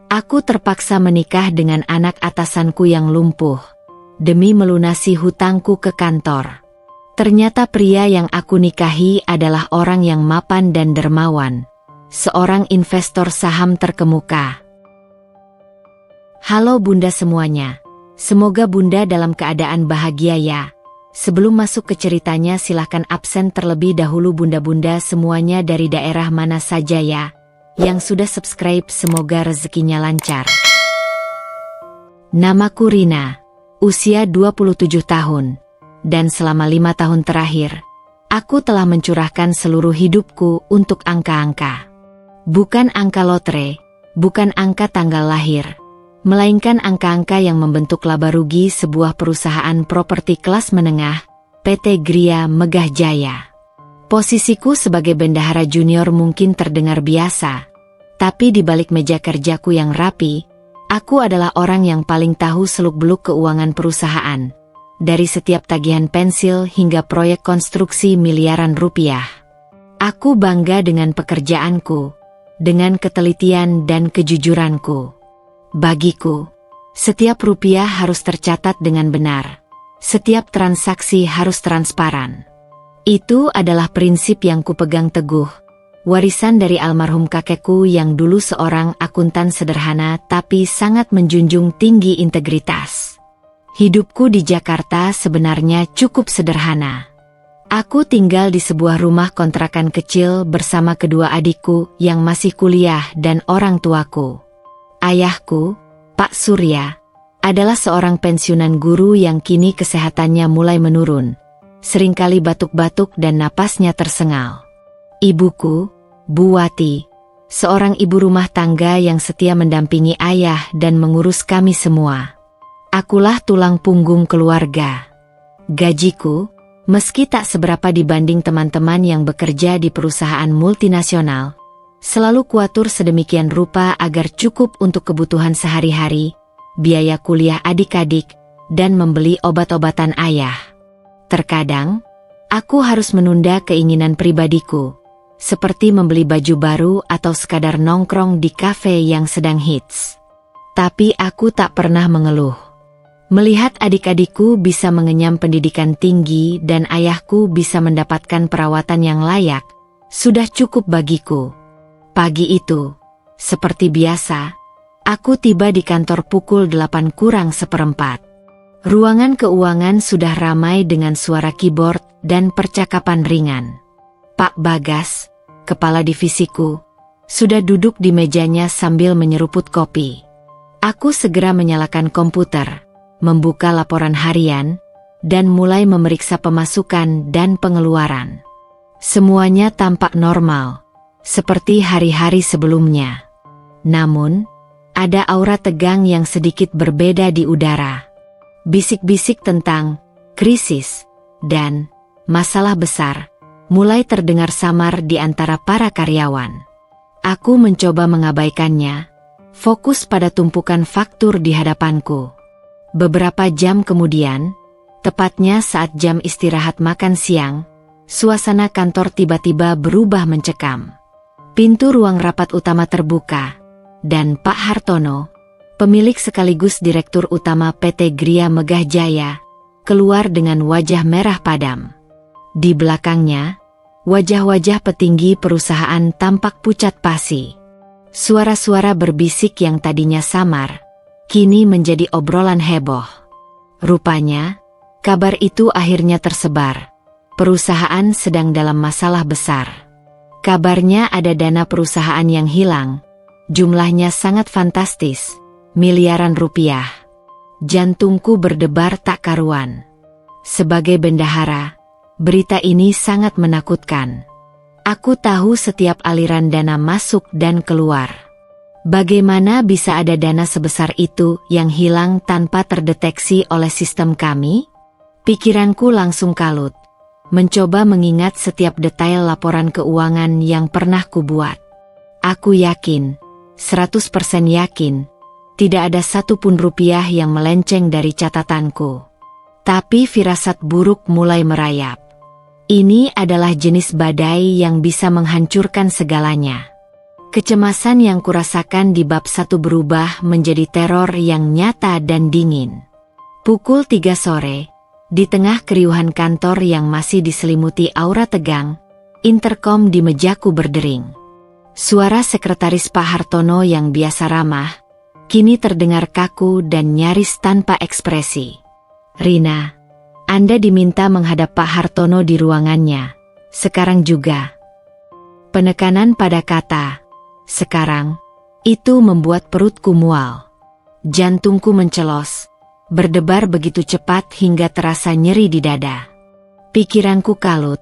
Aku terpaksa menikah dengan anak atasanku yang lumpuh, demi melunasi hutangku ke kantor. Ternyata pria yang aku nikahi adalah orang yang mapan dan dermawan, seorang investor saham terkemuka. Halo Bunda semuanya, semoga Bunda dalam keadaan bahagia ya. Sebelum masuk ke ceritanya silahkan absen terlebih dahulu Bunda-bunda semuanya dari daerah mana saja ya. Yang sudah subscribe semoga rezekinya lancar. Namaku Rina, usia 27 tahun, dan selama 5 tahun terakhir, aku telah mencurahkan seluruh hidupku untuk angka-angka. Bukan angka lotre, bukan angka tanggal lahir, melainkan angka-angka yang membentuk laba rugi sebuah perusahaan properti kelas menengah, PT Gria Megah Jaya. Posisiku sebagai bendahara junior mungkin terdengar biasa, tapi di balik meja kerjaku yang rapi, aku adalah orang yang paling tahu seluk-beluk keuangan perusahaan, dari setiap tagihan pensil hingga proyek konstruksi miliaran rupiah. Aku bangga dengan pekerjaanku, dengan ketelitian dan kejujuranku. Bagiku, setiap rupiah harus tercatat dengan benar, setiap transaksi harus transparan. Itu adalah prinsip yang kupegang teguh, warisan dari almarhum kakekku yang dulu seorang akuntan sederhana tapi sangat menjunjung tinggi integritas. Hidupku di Jakarta sebenarnya cukup sederhana. Aku tinggal di sebuah rumah kontrakan kecil bersama kedua adikku yang masih kuliah dan orang tuaku. Ayahku, Pak Surya, adalah seorang pensiunan guru yang kini kesehatannya mulai menurun. Seringkali batuk-batuk dan napasnya tersengal. Ibuku, Bu Wati, seorang ibu rumah tangga yang setia mendampingi ayah dan mengurus kami semua. Akulah tulang punggung keluarga. Gajiku, meski tak seberapa dibanding teman-teman yang bekerja di perusahaan multinasional, selalu kuatur sedemikian rupa agar cukup untuk kebutuhan sehari-hari, biaya kuliah adik-adik, dan membeli obat-obatan ayah. Terkadang, aku harus menunda keinginan pribadiku, seperti membeli baju baru atau sekadar nongkrong di kafe yang sedang hits. Tapi aku tak pernah mengeluh. Melihat adik-adikku bisa mengenyam pendidikan tinggi dan ayahku bisa mendapatkan perawatan yang layak, sudah cukup bagiku. Pagi itu, seperti biasa, aku tiba di kantor pukul 8:kurang 1/4. Ruangan keuangan sudah ramai dengan suara keyboard dan percakapan ringan. Pak Bagas, kepala divisiku, sudah duduk di mejanya sambil menyeruput kopi. Aku segera menyalakan komputer, membuka laporan harian, dan mulai memeriksa pemasukan dan pengeluaran. Semuanya tampak normal, seperti hari-hari sebelumnya. Namun, ada aura tegang yang sedikit berbeda di udara. Bisik-bisik tentang krisis dan masalah besar mulai terdengar samar di antara para karyawan. Aku mencoba mengabaikannya, fokus pada tumpukan faktur di hadapanku. Beberapa jam kemudian, tepatnya saat jam istirahat makan siang, suasana kantor tiba-tiba berubah mencekam. Pintu ruang rapat utama terbuka, dan Pak Hartono, pemilik sekaligus direktur utama PT Gria Megah Jaya, keluar dengan wajah merah padam. Di belakangnya, wajah-wajah petinggi perusahaan tampak pucat pasi. Suara-suara berbisik yang tadinya samar, kini menjadi obrolan heboh. Rupanya, kabar itu akhirnya tersebar. Perusahaan sedang dalam masalah besar. Kabarnya ada dana perusahaan yang hilang, jumlahnya sangat fantastis, miliaran rupiah. Jantungku berdebar tak karuan. Sebagai bendahara, berita ini sangat menakutkan. Aku tahu setiap aliran dana masuk dan keluar. Bagaimana bisa ada dana sebesar itu yang hilang tanpa terdeteksi oleh sistem kami? Pikiranku langsung kalut, mencoba mengingat setiap detail laporan keuangan yang pernah kubuat. Aku yakin, 100% yakin, tidak ada satupun rupiah yang melenceng dari catatanku. Tapi firasat buruk mulai merayap. Ini adalah jenis badai yang bisa menghancurkan segalanya. Kecemasan yang kurasakan di bab 1 berubah menjadi teror yang nyata dan dingin. Pukul 3 sore, di tengah keriuhan kantor yang masih diselimuti aura tegang, interkom di mejaku berdering. Suara sekretaris Pak Hartono yang biasa ramah, kini terdengar kaku dan nyaris tanpa ekspresi. "Rina, Anda diminta menghadap Pak Hartono di ruangannya. Sekarang juga." Penekanan pada kata "sekarang" itu membuat perutku mual. Jantungku mencelos, berdebar begitu cepat hingga terasa nyeri di dada. Pikiranku kalut,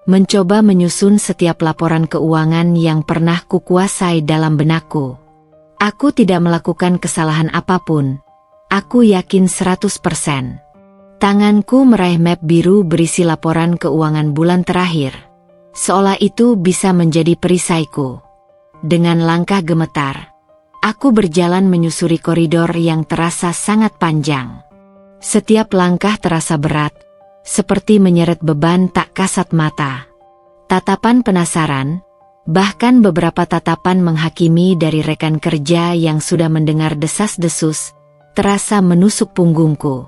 mencoba menyusun setiap laporan keuangan yang pernah kukuasai dalam benakku. Aku tidak melakukan kesalahan apapun. Aku yakin 100%. Tanganku meraih map biru berisi laporan keuangan bulan terakhir, seolah itu bisa menjadi perisaiku. Dengan langkah gemetar, aku berjalan menyusuri koridor yang terasa sangat panjang. Setiap langkah terasa berat, seperti menyeret beban tak kasat mata. Tatapan penasaran, bahkan beberapa tatapan menghakimi dari rekan kerja yang sudah mendengar desas-desus, terasa menusuk punggungku.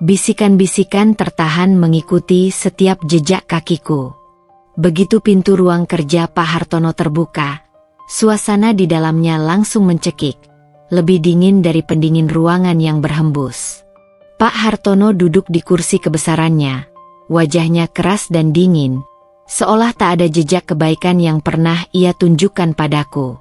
Bisikan-bisikan tertahan mengikuti setiap jejak kakiku. Begitu pintu ruang kerja Pak Hartono terbuka, suasana di dalamnya langsung mencekik, lebih dingin dari pendingin ruangan yang berhembus. Pak Hartono duduk di kursi kebesarannya, wajahnya keras dan dingin, seolah tak ada jejak kebaikan yang pernah ia tunjukkan padaku.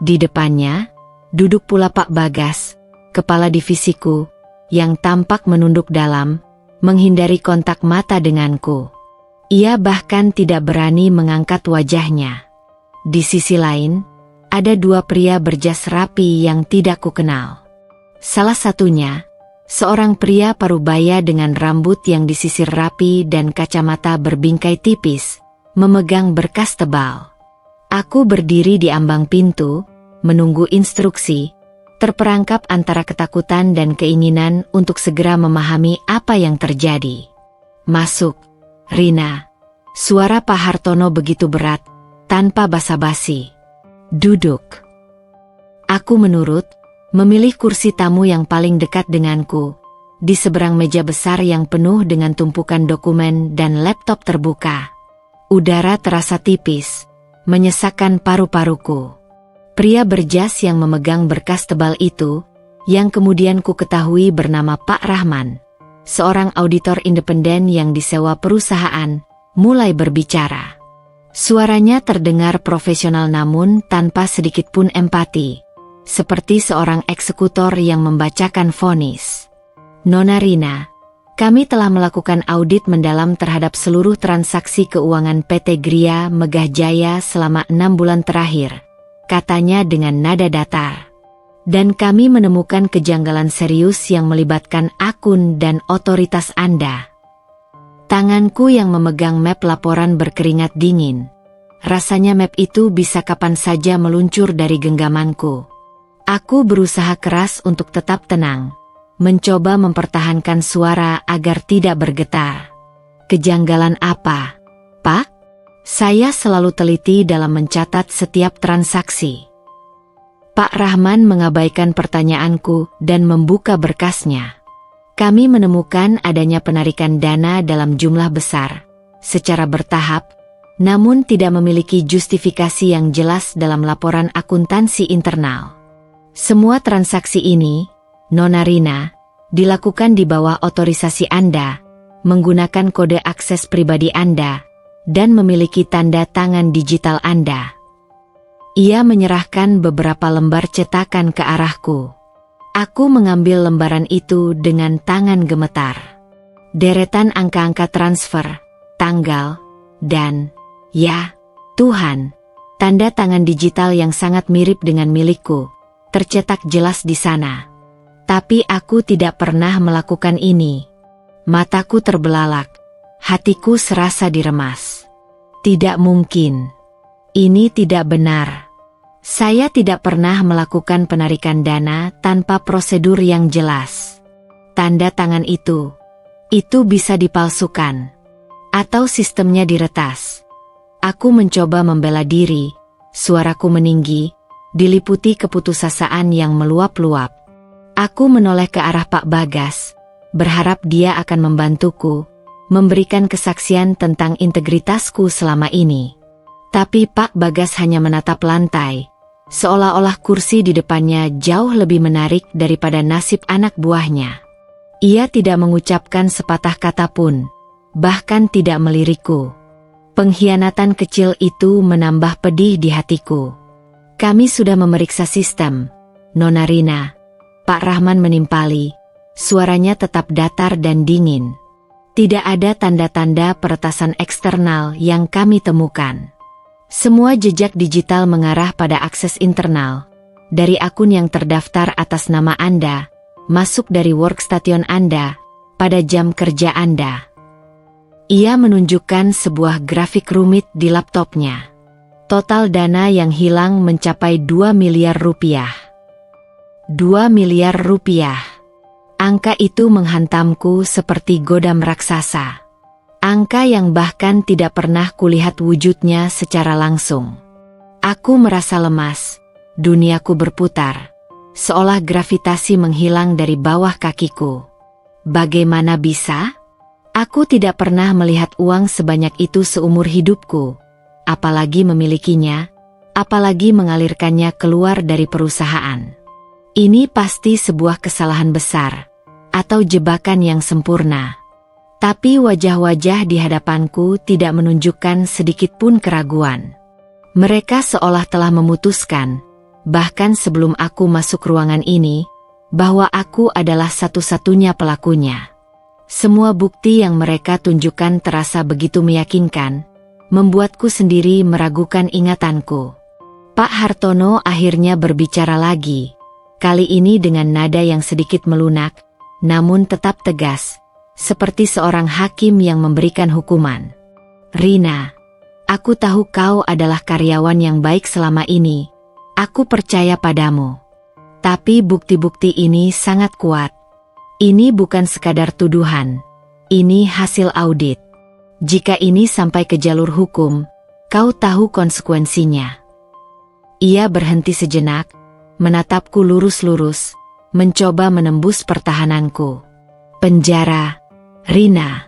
Di depannya, duduk pula Pak Bagas, kepala divisiku, yang tampak menunduk dalam, menghindari kontak mata denganku. Ia bahkan tidak berani mengangkat wajahnya. Di sisi lain, ada 2 pria berjas rapi yang tidak kukenal. Salah satunya, seorang pria parubaya dengan rambut yang disisir rapi dan kacamata berbingkai tipis, memegang berkas tebal. Aku berdiri di ambang pintu, menunggu instruksi, terperangkap antara ketakutan dan keinginan untuk segera memahami apa yang terjadi. "Masuk, Rina." Suara Pak Hartono begitu berat, tanpa basa-basi. "Duduk." Aku menurut, memilih kursi tamu yang paling dekat denganku, di seberang meja besar yang penuh dengan tumpukan dokumen dan laptop terbuka. Udara terasa tipis, menyesakkan paru-paruku. Pria berjas yang memegang berkas tebal itu, yang kemudian ku ketahui bernama Pak Rahman, seorang auditor independen yang disewa perusahaan, mulai berbicara. Suaranya terdengar profesional namun tanpa sedikit pun empati, seperti seorang eksekutor yang membacakan vonis. "Nona Rina, kami telah melakukan audit mendalam terhadap seluruh transaksi keuangan PT Gria Megah Jaya selama 6 bulan terakhir," katanya dengan nada datar. "Dan kami menemukan kejanggalan serius yang melibatkan akun dan otoritas Anda." Tanganku yang memegang map laporan berkeringat dingin. Rasanya map itu bisa kapan saja meluncur dari genggamanku. Aku berusaha keras untuk tetap tenang, mencoba mempertahankan suara agar tidak bergetar. "Kejanggalan apa, Pak?" Saya selalu teliti dalam mencatat setiap transaksi. Pak Rahman mengabaikan pertanyaanku dan membuka berkasnya. "Kami menemukan adanya penarikan dana dalam jumlah besar, secara bertahap, namun tidak memiliki justifikasi yang jelas dalam laporan akuntansi internal. Semua transaksi ini, Nona Rina, dilakukan di bawah otorisasi Anda, menggunakan kode akses pribadi Anda, dan memiliki tanda tangan digital Anda." Ia menyerahkan beberapa lembar cetakan ke arahku. Aku mengambil lembaran itu dengan tangan gemetar. Deretan angka-angka transfer, tanggal, dan, ya, Tuhan, tanda tangan digital yang sangat mirip dengan milikku, tercetak jelas di sana. Tapi aku tidak pernah melakukan ini. Mataku terbelalak. Hatiku serasa diremas. Tidak mungkin. Ini tidak benar. Saya tidak pernah melakukan penarikan dana tanpa prosedur yang jelas. Tanda tangan itu bisa dipalsukan. Atau sistemnya diretas. Aku mencoba membela diri, Suaraku meninggi, diliputi keputusasaan yang meluap-luap. Aku menoleh ke arah Pak Bagas, berharap dia akan membantuku, memberikan kesaksian tentang integritasku selama ini. Tapi Pak Bagas hanya menatap lantai, seolah-olah kursi di depannya jauh lebih menarik daripada nasib anak buahnya. Ia tidak mengucapkan sepatah kata pun, bahkan tidak melirikku. Pengkhianatan kecil itu menambah pedih di hatiku. Kami sudah memeriksa sistem, Nona Rina. Pak Rahman menimpali, suaranya tetap datar dan dingin. Tidak ada tanda-tanda peretasan eksternal yang kami temukan. Semua jejak digital mengarah pada akses internal. Dari akun yang terdaftar atas nama Anda, masuk dari workstation Anda, pada jam kerja Anda. Ia menunjukkan sebuah grafik rumit di laptopnya. Total dana yang hilang mencapai 2 miliar rupiah. 2 miliar rupiah. Angka itu menghantamku seperti godam raksasa. Angka yang bahkan tidak pernah kulihat wujudnya secara langsung. Aku merasa lemas, duniaku berputar, seolah gravitasi menghilang dari bawah kakiku. Bagaimana bisa? Aku tidak pernah melihat uang sebanyak itu seumur hidupku, apalagi memilikinya, apalagi mengalirkannya keluar dari perusahaan. Ini pasti sebuah kesalahan besar, atau jebakan yang sempurna. Tapi wajah-wajah di hadapanku tidak menunjukkan sedikit pun keraguan. Mereka seolah telah memutuskan, bahkan sebelum aku masuk ruangan ini, bahwa aku adalah satu-satunya pelakunya. Semua bukti yang mereka tunjukkan terasa begitu meyakinkan, membuatku sendiri meragukan ingatanku. Pak Hartono akhirnya berbicara lagi, kali ini dengan nada yang sedikit melunak, namun tetap tegas. Seperti seorang hakim yang memberikan hukuman. Rina, aku tahu kau adalah karyawan yang baik selama ini. Aku percaya padamu. Tapi bukti-bukti ini sangat kuat. Ini bukan sekadar tuduhan. Ini hasil audit. Jika ini sampai ke jalur hukum, kau tahu konsekuensinya. Ia berhenti sejenak, menatapku lurus-lurus, mencoba menembus pertahananku. Penjara, Rina,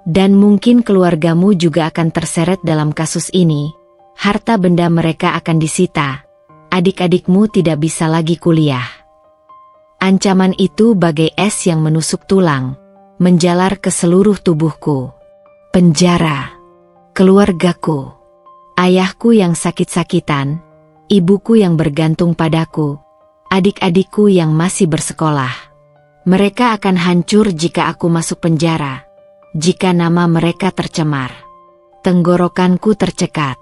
dan mungkin keluargamu juga akan terseret dalam kasus ini. Harta benda mereka akan disita. Adik-adikmu tidak bisa lagi kuliah. Ancaman itu bagai es yang menusuk tulang, menjalar ke seluruh tubuhku. Penjara, keluargaku, ayahku yang sakit-sakitan, ibuku yang bergantung padaku, adik-adikku yang masih bersekolah. Mereka akan hancur jika aku masuk penjara, jika nama mereka tercemar. Tenggorokanku tercekat.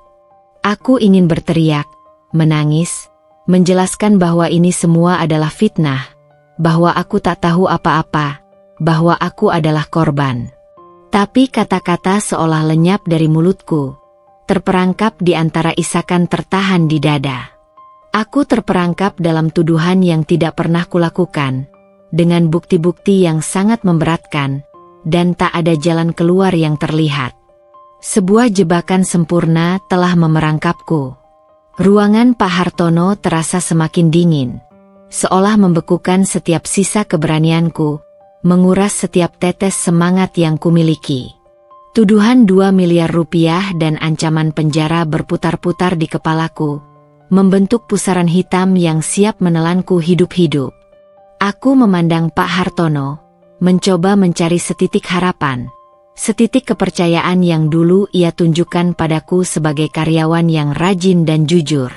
Aku ingin berteriak, menangis, menjelaskan bahwa ini semua adalah fitnah, bahwa aku tak tahu apa-apa, bahwa aku adalah korban. Tapi kata-kata seolah lenyap dari mulutku, terperangkap di antara isakan tertahan di dada. Aku terperangkap dalam tuduhan yang tidak pernah kulakukan, dengan bukti-bukti yang sangat memberatkan, dan tak ada jalan keluar yang terlihat. Sebuah jebakan sempurna telah memerangkapku. Ruangan Pak Hartono terasa semakin dingin, seolah membekukan setiap sisa keberanianku, menguras setiap tetes semangat yang kumiliki. Tuduhan 2 miliar rupiah dan ancaman penjara berputar-putar di kepalaku, membentuk pusaran hitam yang siap menelanku hidup-hidup. Aku memandang Pak Hartono, mencoba mencari setitik harapan, setitik kepercayaan yang dulu ia tunjukkan padaku sebagai karyawan yang rajin dan jujur.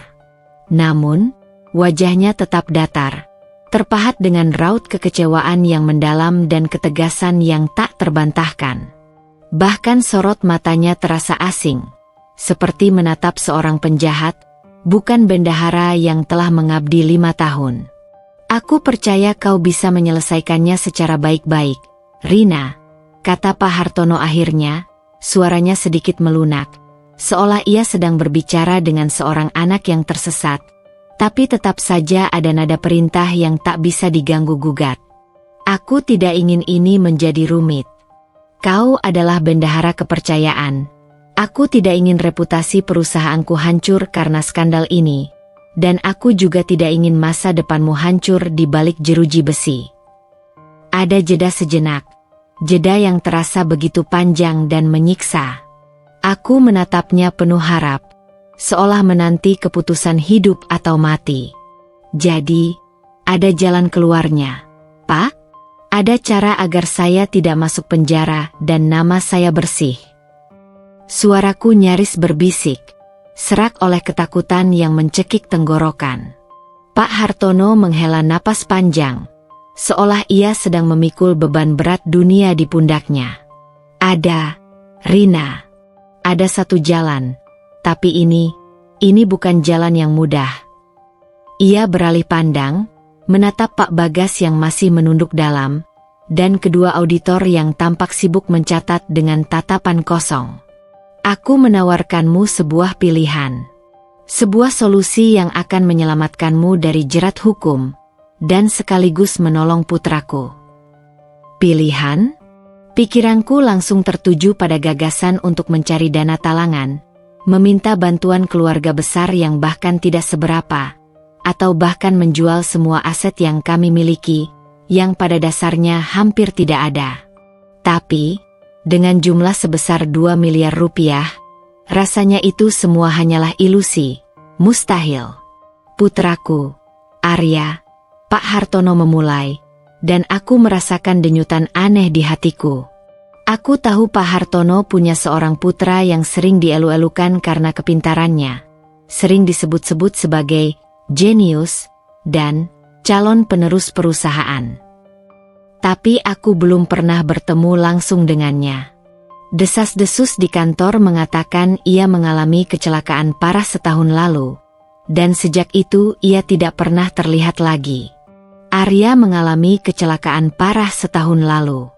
Namun, wajahnya tetap datar, terpahat dengan raut kekecewaan yang mendalam dan ketegasan yang tak terbantahkan. Bahkan sorot matanya terasa asing, seperti menatap seorang penjahat, bukan bendahara yang telah mengabdi 5 tahun. Aku percaya kau bisa menyelesaikannya secara baik-baik, Rina, kata Pak Hartono akhirnya, suaranya sedikit melunak, seolah ia sedang berbicara dengan seorang anak yang tersesat, tapi tetap saja ada nada perintah yang tak bisa diganggu-gugat. Aku tidak ingin ini menjadi rumit. Kau adalah bendahara kepercayaan, Aku tidak ingin reputasi perusahaanku hancur karena skandal ini, dan aku juga tidak ingin masa depanmu hancur di balik jeruji besi. Ada jeda sejenak, jeda yang terasa begitu panjang dan menyiksa. Aku menatapnya penuh harap, seolah menanti keputusan hidup atau mati. Jadi, ada jalan keluarnya, Pak? Ada cara agar saya tidak masuk penjara dan nama saya bersih. Suaraku nyaris berbisik, serak oleh ketakutan yang mencekik tenggorokan. Pak Hartono menghela napas panjang, seolah ia sedang memikul beban berat dunia di pundaknya. Ada, Rina. Ada satu jalan, tapi ini bukan jalan yang mudah. Ia beralih pandang, menatap Pak Bagas yang masih menunduk dalam, dan kedua auditor yang tampak sibuk mencatat dengan tatapan kosong. Aku menawarkanmu sebuah pilihan. Sebuah solusi yang akan menyelamatkanmu dari jerat hukum, dan sekaligus menolong putraku. Pilihan? Pikiranku langsung tertuju pada gagasan untuk mencari dana talangan, meminta bantuan keluarga besar yang bahkan tidak seberapa, atau bahkan menjual semua aset yang kami miliki, yang pada dasarnya hampir tidak ada. Tapi, dengan jumlah sebesar 2 miliar rupiah, rasanya itu semua hanyalah ilusi, mustahil. Putraku, Arya, Pak Hartono memulai, dan aku merasakan denyutan aneh di hatiku. Aku tahu Pak Hartono punya seorang putra yang sering dielu-elukan karena kepintarannya, sering disebut-sebut sebagai jenius, dan calon penerus perusahaan. Tapi aku belum pernah bertemu langsung dengannya. Desas-desus di kantor mengatakan ia mengalami kecelakaan parah setahun lalu, dan sejak itu ia tidak pernah terlihat lagi. Arya mengalami kecelakaan parah setahun lalu.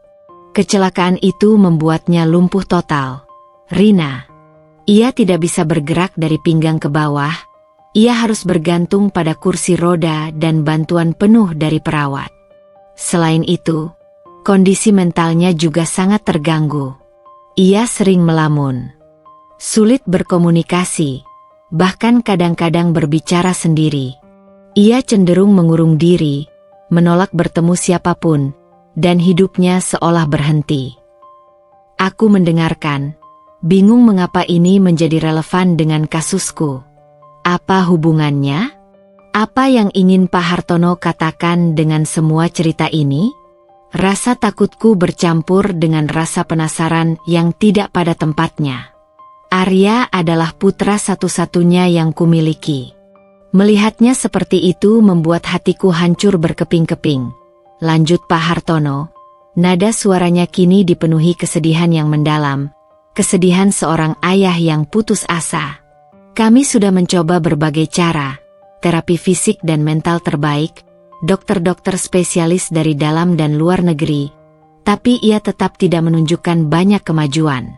Kecelakaan itu membuatnya lumpuh total. Rina, ia tidak bisa bergerak dari pinggang ke bawah. Ia harus bergantung pada kursi roda dan bantuan penuh dari perawat. Selain itu, kondisi mentalnya juga sangat terganggu. Ia sering melamun, sulit berkomunikasi, bahkan kadang-kadang berbicara sendiri. Ia cenderung mengurung diri, menolak bertemu siapapun, dan hidupnya seolah berhenti. Aku mendengarkan, bingung mengapa ini menjadi relevan dengan kasusku. Apa hubungannya? Apa yang ingin Pak Hartono katakan dengan semua cerita ini? Rasa takutku bercampur dengan rasa penasaran yang tidak pada tempatnya. Arya adalah putra satu-satunya yang kumiliki. Melihatnya seperti itu membuat hatiku hancur berkeping-keping. Lanjut Pak Hartono, nada suaranya kini dipenuhi kesedihan yang mendalam, kesedihan seorang ayah yang putus asa. Kami sudah mencoba berbagai cara, terapi fisik dan mental terbaik, dokter-dokter spesialis dari dalam dan luar negeri, tapi ia tetap tidak menunjukkan banyak kemajuan.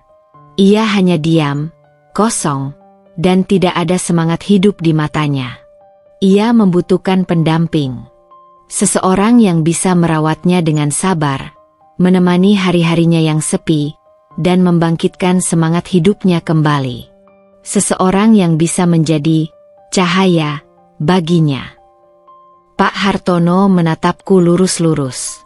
Ia hanya diam, kosong, dan tidak ada semangat hidup di matanya. Ia membutuhkan pendamping. Seseorang yang bisa merawatnya dengan sabar, menemani hari-harinya yang sepi, dan membangkitkan semangat hidupnya kembali. Seseorang yang bisa menjadi cahaya baginya. Pak Hartono menatapku lurus-lurus.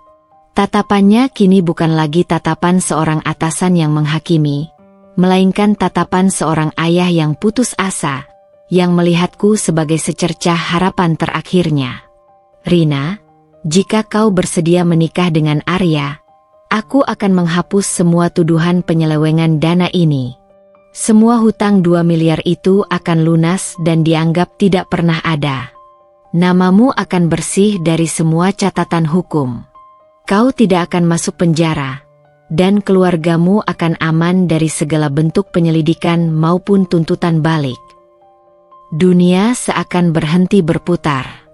Tatapannya kini bukan lagi tatapan seorang atasan yang menghakimi, melainkan tatapan seorang ayah yang putus asa, yang melihatku sebagai secercah harapan terakhirnya. Rina, jika kau bersedia menikah dengan Arya, aku akan menghapus semua tuduhan penyelewengan dana ini. Semua hutang 2 miliar itu akan lunas dan dianggap tidak pernah ada. Namamu akan bersih dari semua catatan hukum. Kau tidak akan masuk penjara, dan keluargamu akan aman dari segala bentuk penyelidikan maupun tuntutan balik. Dunia seakan berhenti berputar.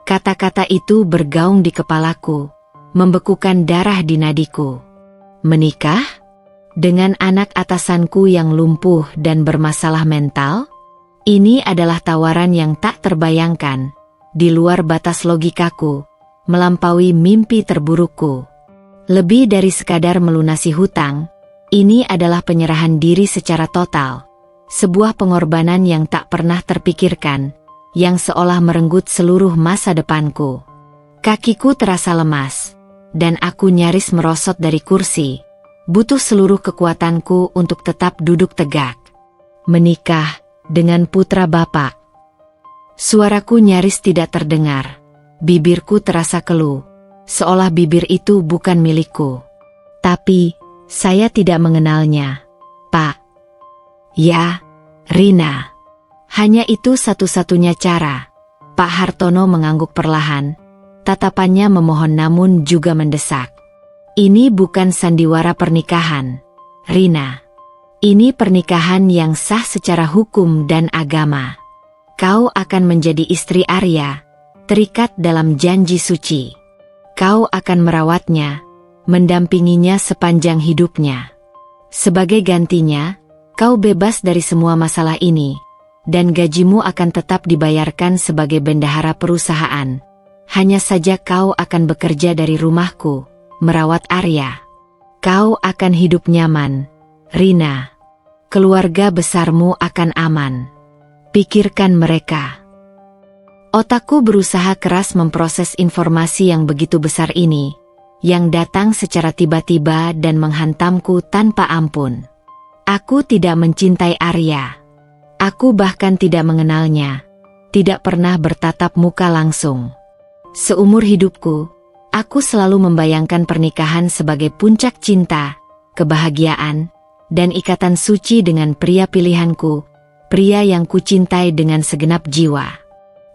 Kata-kata itu bergaung di kepalaku, membekukan darah di nadiku. Menikah? Dengan anak atasanku yang lumpuh dan bermasalah mental? Ini adalah tawaran yang tak terbayangkan, di luar batas logikaku, melampaui mimpi terburukku. Lebih dari sekadar melunasi hutang, Ini adalah penyerahan diri secara total. Sebuah pengorbanan yang tak pernah terpikirkan, yang seolah merenggut seluruh masa depanku. Kakiku terasa lemas, dan aku nyaris merosot dari kursi. Butuh seluruh kekuatanku untuk tetap duduk tegak. Menikah dengan putra bapak. Suaraku nyaris tidak terdengar. Bibirku terasa keluh, seolah bibir itu bukan milikku. Tapi, saya tidak mengenalnya, Pak. Ya, Rina. Hanya itu satu-satunya cara. Pak Hartono mengangguk perlahan. Tatapannya memohon namun juga mendesak. Ini bukan sandiwara pernikahan, Rina. Ini pernikahan yang sah secara hukum dan agama. Kau akan menjadi istri Arya, terikat dalam janji suci. Kau akan merawatnya, mendampinginya sepanjang hidupnya. Sebagai gantinya, kau bebas dari semua masalah ini, dan gajimu akan tetap dibayarkan sebagai bendahara perusahaan. Hanya saja kau akan bekerja dari rumahku, merawat Arya. Kau akan hidup nyaman, Rina. Keluarga besarmu akan aman. Pikirkan mereka. Otakku berusaha keras memproses informasi yang begitu besar ini, yang datang secara tiba-tiba dan menghantamku tanpa ampun. Aku tidak mencintai Arya. Aku bahkan tidak mengenalnya, tidak pernah bertatap muka langsung. Seumur hidupku, aku selalu membayangkan pernikahan sebagai puncak cinta, kebahagiaan, dan ikatan suci dengan pria pilihanku, pria yang kucintai dengan segenap jiwa.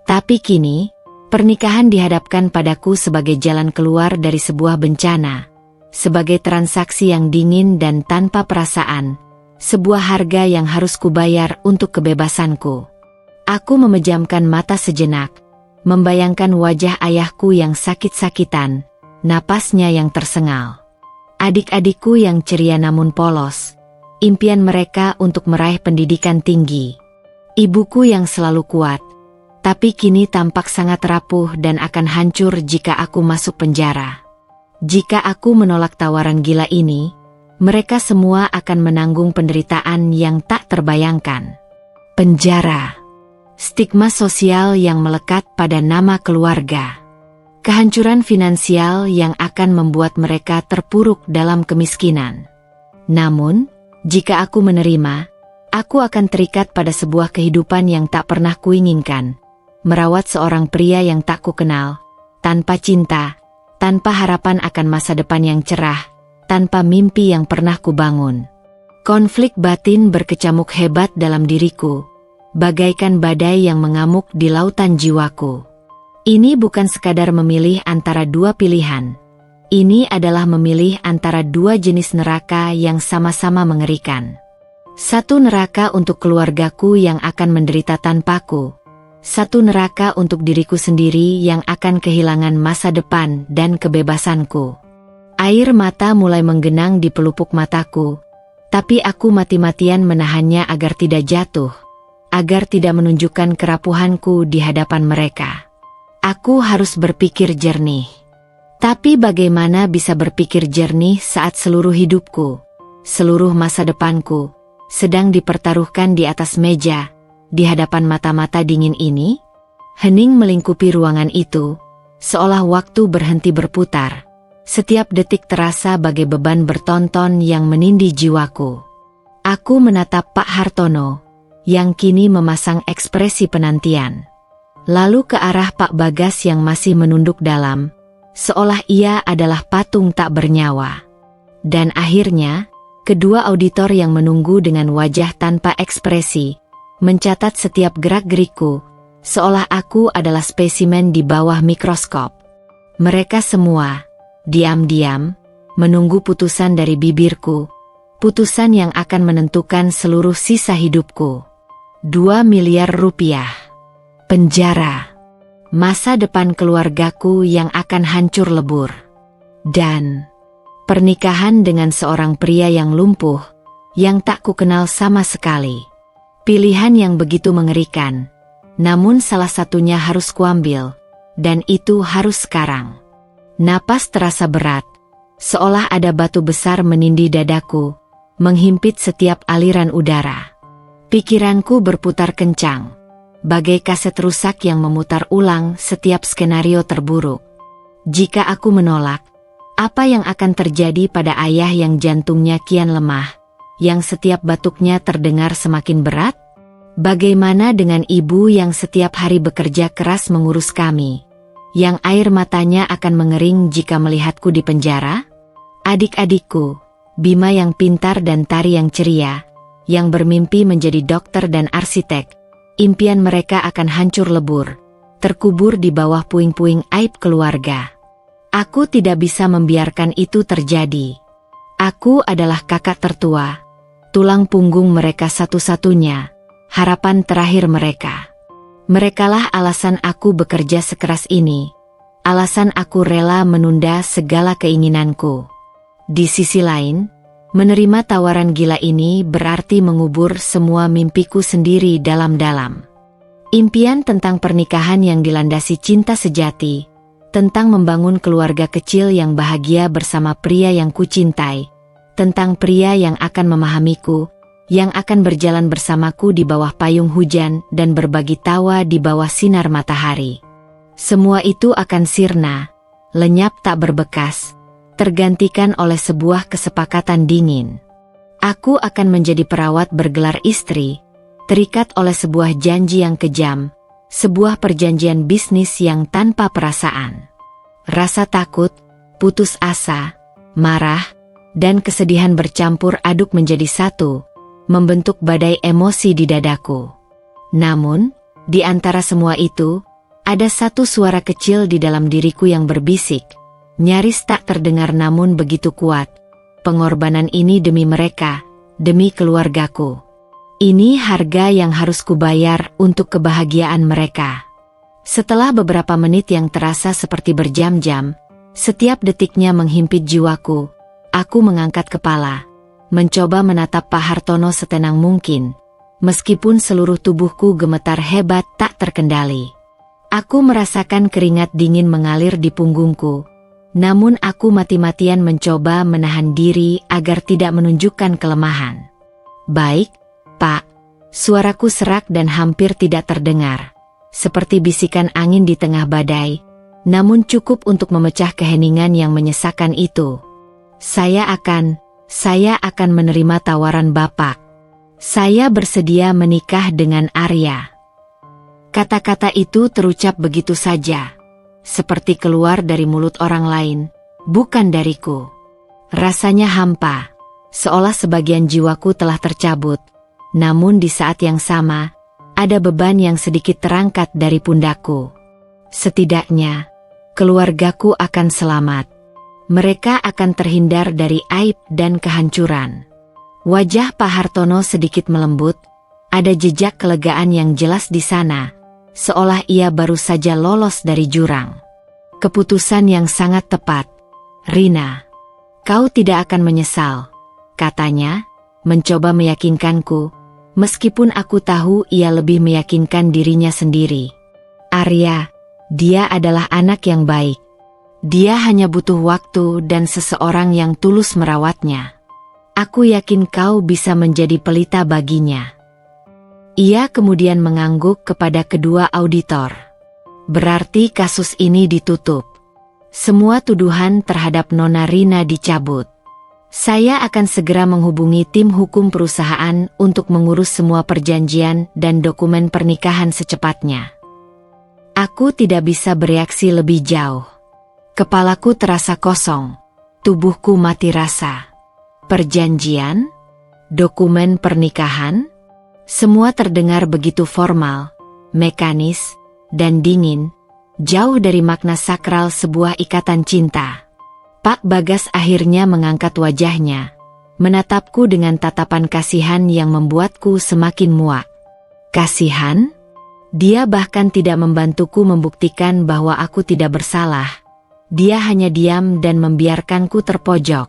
Tapi kini, pernikahan dihadapkan padaku sebagai jalan keluar dari sebuah bencana, sebagai transaksi yang dingin dan tanpa perasaan, sebuah harga yang harus kubayar untuk kebebasanku. Aku memejamkan mata sejenak, membayangkan wajah ayahku yang sakit-sakitan, napasnya yang tersengal. Adik-adikku yang ceria namun polos, impian mereka untuk meraih pendidikan tinggi. Ibuku yang selalu kuat, tapi kini tampak sangat rapuh dan akan hancur jika aku masuk penjara. Jika aku menolak tawaran gila ini, mereka semua akan menanggung penderitaan yang tak terbayangkan. Penjara. Stigma sosial yang melekat pada nama keluarga. Kehancuran finansial yang akan membuat mereka terpuruk dalam kemiskinan. Namun, jika aku menerima, aku akan terikat pada sebuah kehidupan yang tak pernah kuinginkan. Merawat seorang pria yang tak kukenal, tanpa cinta, tanpa harapan akan masa depan yang cerah, tanpa mimpi yang pernah kubangun. Konflik batin berkecamuk hebat dalam diriku, bagaikan badai yang mengamuk di lautan jiwaku. Ini bukan sekadar memilih antara dua pilihan. Ini adalah memilih antara dua jenis neraka yang sama-sama mengerikan. Satu neraka untuk keluargaku yang akan menderita tanpaku. Satu neraka untuk diriku sendiri yang akan kehilangan masa depan dan kebebasanku. Air mata mulai menggenang di pelupuk mataku, tapi aku mati-matian menahannya agar tidak jatuh, agar tidak menunjukkan kerapuhanku di hadapan mereka. Aku harus berpikir jernih. Tapi bagaimana bisa berpikir jernih saat seluruh hidupku, seluruh masa depanku, sedang dipertaruhkan di atas meja, di hadapan mata-mata dingin ini? Hening melingkupi ruangan itu, seolah waktu berhenti berputar. Setiap detik terasa bagai beban bertonton yang menindih jiwaku. Aku menatap Pak Hartono, yang kini memasang ekspresi penantian. Lalu ke arah Pak Bagas yang masih menunduk dalam, seolah ia adalah patung tak bernyawa. Dan akhirnya, kedua auditor yang menunggu dengan wajah tanpa ekspresi, mencatat setiap gerak-gerikku, seolah aku adalah spesimen di bawah mikroskop. Mereka semua, diam-diam, menunggu putusan dari bibirku, putusan yang akan menentukan seluruh sisa hidupku. 2 miliar rupiah. Penjara. Masa depan keluargaku yang akan hancur lebur. Dan pernikahan dengan seorang pria yang lumpuh, yang tak kukenal sama sekali. Pilihan yang begitu mengerikan, namun salah satunya harus kuambil, dan itu harus sekarang. Napas terasa berat, seolah ada batu besar menindih dadaku, menghimpit setiap aliran udara. Pikiranku berputar kencang, bagai kaset rusak yang memutar ulang setiap skenario terburuk. Jika aku menolak, apa yang akan terjadi pada ayah yang jantungnya kian lemah, yang setiap batuknya terdengar semakin berat? Bagaimana dengan ibu yang setiap hari bekerja keras mengurus kami, yang air matanya akan mengering jika melihatku di penjara? Adik-adikku, Bima yang pintar dan Tari yang ceria, yang bermimpi menjadi dokter dan arsitek, impian mereka akan hancur lebur, terkubur di bawah puing-puing aib keluarga. Aku tidak bisa membiarkan itu terjadi. Aku adalah kakak tertua, tulang punggung mereka satu-satunya, harapan terakhir mereka. Merekalah alasan aku bekerja sekeras ini, alasan aku rela menunda segala keinginanku. Di sisi lain, menerima tawaran gila ini berarti mengubur semua mimpiku sendiri dalam-dalam. Impian tentang pernikahan yang dilandasi cinta sejati, tentang membangun keluarga kecil yang bahagia bersama pria yang kucintai, tentang pria yang akan memahamiku, yang akan berjalan bersamaku di bawah payung hujan dan berbagi tawa di bawah sinar matahari. Semua itu akan sirna, lenyap tak berbekas, tergantikan oleh sebuah kesepakatan dingin. Aku akan menjadi perawat bergelar istri, terikat oleh sebuah janji yang kejam, sebuah perjanjian bisnis yang tanpa perasaan. Rasa takut, putus asa, marah, dan kesedihan bercampur aduk menjadi satu, membentuk badai emosi di dadaku. Namun, di antara semua itu, ada satu suara kecil di dalam diriku yang berbisik, nyaris tak terdengar namun begitu kuat. Pengorbanan ini demi mereka, demi keluargaku. Ini harga yang harus kubayar untuk kebahagiaan mereka. Setelah beberapa menit yang terasa seperti berjam-jam, setiap detiknya menghimpit jiwaku, aku mengangkat kepala, mencoba menatap Pak Hartono setenang mungkin, meskipun seluruh tubuhku gemetar hebat tak terkendali. Aku merasakan keringat dingin mengalir di punggungku, namun aku mati-matian mencoba menahan diri agar tidak menunjukkan kelemahan. "Baik, Pak," suaraku serak dan hampir tidak terdengar, seperti bisikan angin di tengah badai, namun cukup untuk memecah keheningan yang menyesakan itu. Saya akan menerima tawaran Bapak. Saya bersedia menikah dengan Arya." Kata-kata itu terucap begitu saja, seperti keluar dari mulut orang lain, bukan dariku. Rasanya hampa, seolah sebagian jiwaku telah tercabut. Namun di saat yang sama, ada beban yang sedikit terangkat dari pundakku. Setidaknya, keluargaku akan selamat. Mereka akan terhindar dari aib dan kehancuran. Wajah Pak Hartono sedikit melembut, ada jejak kelegaan yang jelas di sana, seolah ia baru saja lolos dari jurang. "Keputusan yang sangat tepat, Rina. Kau tidak akan menyesal," katanya, mencoba meyakinkanku, meskipun aku tahu ia lebih meyakinkan dirinya sendiri. "Arya, dia adalah anak yang baik. Dia hanya butuh waktu dan seseorang yang tulus merawatnya. Aku yakin kau bisa menjadi pelita baginya." Ia kemudian mengangguk kepada kedua auditor. Berarti kasus ini ditutup. Semua tuduhan terhadap Nona Rina dicabut. Saya akan segera menghubungi tim hukum perusahaan untuk mengurus semua perjanjian dan dokumen pernikahan secepatnya. Aku tidak bisa bereaksi lebih jauh. Kepalaku terasa kosong, tubuhku mati rasa. Perjanjian? Dokumen pernikahan? Semua terdengar begitu formal, mekanis, dan dingin, jauh dari makna sakral sebuah ikatan cinta. Pak Bagas akhirnya mengangkat wajahnya, menatapku dengan tatapan kasihan yang membuatku semakin muak. Kasihan? Dia bahkan tidak membantuku membuktikan bahwa aku tidak bersalah. Dia hanya diam dan membiarkanku terpojok.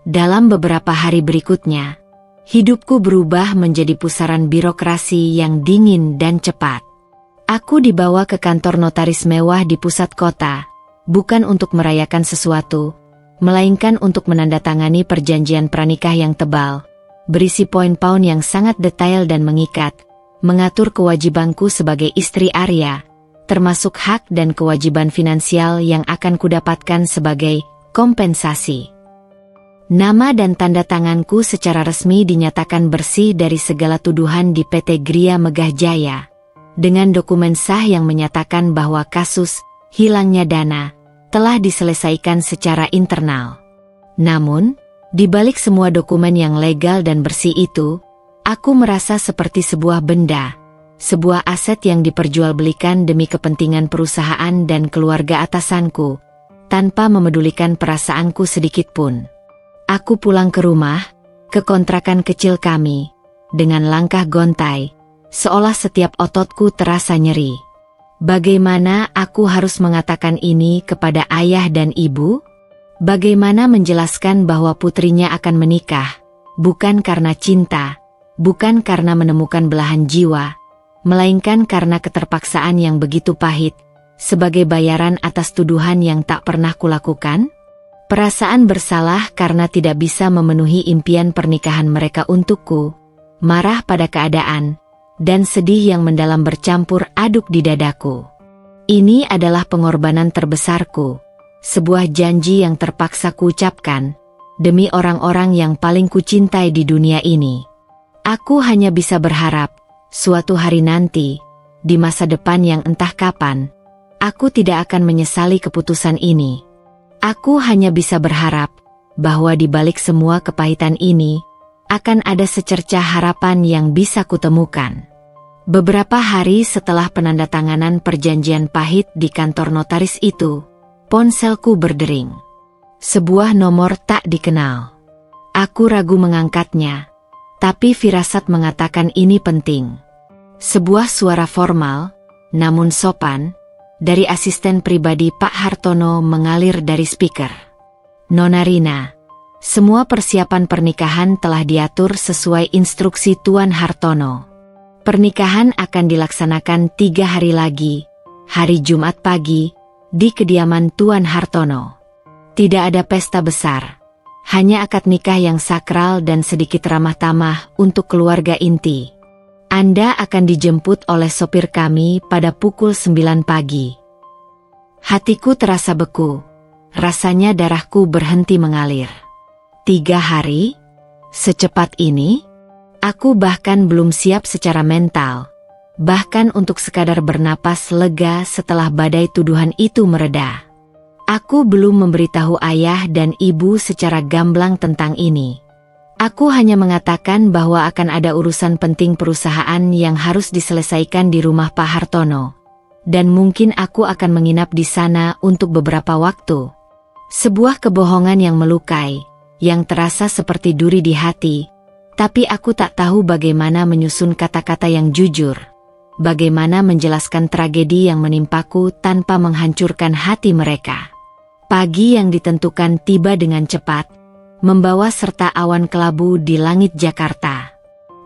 Dalam beberapa hari berikutnya, hidupku berubah menjadi pusaran birokrasi yang dingin dan cepat. Aku dibawa ke kantor notaris mewah di pusat kota, bukan untuk merayakan sesuatu, melainkan untuk menandatangani perjanjian pranikah yang tebal, berisi poin-poin yang sangat detail dan mengikat, mengatur kewajibanku sebagai istri Arya, termasuk hak dan kewajiban finansial yang akan kudapatkan sebagai kompensasi. Nama dan tanda tanganku secara resmi dinyatakan bersih dari segala tuduhan di PT Gria Megah Jaya, dengan dokumen sah yang menyatakan bahwa kasus hilangnya dana telah diselesaikan secara internal. Namun, di balik semua dokumen yang legal dan bersih itu, aku merasa seperti sebuah benda, sebuah aset yang diperjualbelikan demi kepentingan perusahaan dan keluarga atasanku, tanpa memedulikan perasaanku sedikit pun. Aku pulang ke rumah, ke kontrakan kecil kami, dengan langkah gontai, seolah setiap ototku terasa nyeri. Bagaimana aku harus mengatakan ini kepada ayah dan ibu? Bagaimana menjelaskan bahwa putrinya akan menikah, bukan karena cinta, bukan karena menemukan belahan jiwa, melainkan karena keterpaksaan yang begitu pahit, sebagai bayaran atas tuduhan yang tak pernah kulakukan? Perasaan bersalah karena tidak bisa memenuhi impian pernikahan mereka untukku, marah pada keadaan, dan sedih yang mendalam bercampur aduk di dadaku. Ini adalah pengorbanan terbesarku, sebuah janji yang terpaksa kuucapkan, demi orang-orang yang paling kucintai di dunia ini. Aku hanya bisa berharap, suatu hari nanti, di masa depan yang entah kapan, aku tidak akan menyesali keputusan ini. Aku hanya bisa berharap, bahwa di balik semua kepahitan ini, akan ada secercah harapan yang bisa kutemukan. Beberapa hari setelah penandatanganan perjanjian pahit di kantor notaris itu, ponselku berdering. Sebuah nomor tak dikenal. Aku ragu mengangkatnya, tapi firasat mengatakan ini penting. Sebuah suara formal, namun sopan, dari asisten pribadi Pak Hartono mengalir dari speaker. Nona Rina, semua persiapan pernikahan telah diatur sesuai instruksi Tuan Hartono. Pernikahan akan dilaksanakan 3 hari lagi, hari Jumat pagi, di kediaman Tuan Hartono. Tidak ada pesta besar, hanya akad nikah yang sakral dan sedikit ramah tamah untuk keluarga inti. Anda akan dijemput oleh sopir kami pada pukul 9 pagi. Hatiku terasa beku, rasanya darahku berhenti mengalir. 3 hari? Secepat ini? Aku bahkan belum siap secara mental, bahkan untuk sekadar bernapas lega setelah badai tuduhan itu mereda. Aku belum memberitahu ayah dan ibu secara gamblang tentang ini. Aku hanya mengatakan bahwa akan ada urusan penting perusahaan yang harus diselesaikan di rumah Pak Hartono, dan mungkin aku akan menginap di sana untuk beberapa waktu. Sebuah kebohongan yang melukai, yang terasa seperti duri di hati, tapi aku tak tahu bagaimana menyusun kata-kata yang jujur, bagaimana menjelaskan tragedi yang menimpaku tanpa menghancurkan hati mereka. Pagi yang ditentukan tiba dengan cepat, membawa serta awan kelabu di langit Jakarta.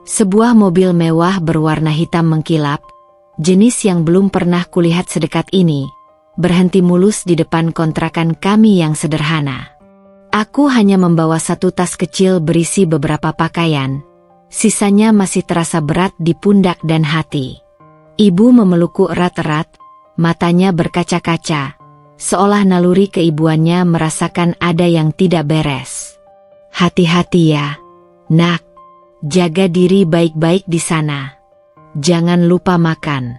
Sebuah mobil mewah berwarna hitam mengkilap, jenis yang belum pernah kulihat sedekat ini, berhenti mulus di depan kontrakan kami yang sederhana. Aku hanya membawa satu tas kecil berisi beberapa pakaian, sisanya masih terasa berat di pundak dan hati. Ibu memelukku erat-erat, matanya berkaca-kaca, seolah naluri keibuannya merasakan ada yang tidak beres. Hati-hati ya, nak. Jaga diri baik-baik di sana. Jangan lupa makan.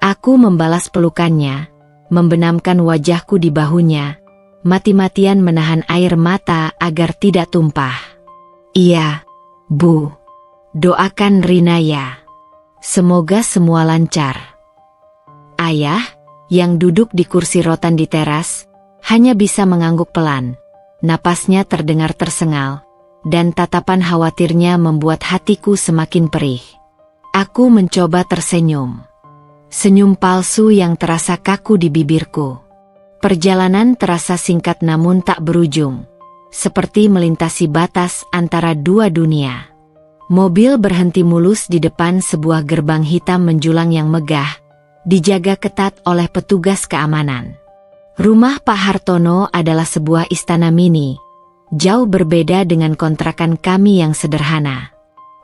Aku membalas pelukannya, membenamkan wajahku di bahunya, mati-matian menahan air mata agar tidak tumpah. Iya, Bu. Doakan Rina ya. Semoga semua lancar. Ayah, yang duduk di kursi rotan di teras, hanya bisa mengangguk pelan. Napasnya terdengar tersengal, dan tatapan khawatirnya membuat hatiku semakin perih. Aku mencoba tersenyum. Senyum palsu yang terasa kaku di bibirku. Perjalanan terasa singkat namun tak berujung, seperti melintasi batas antara dua dunia. Mobil berhenti mulus di depan sebuah gerbang hitam menjulang yang megah, dijaga ketat oleh petugas keamanan. Rumah Pak Hartono adalah sebuah istana mini, Jauh berbeda dengan kontrakan kami yang sederhana.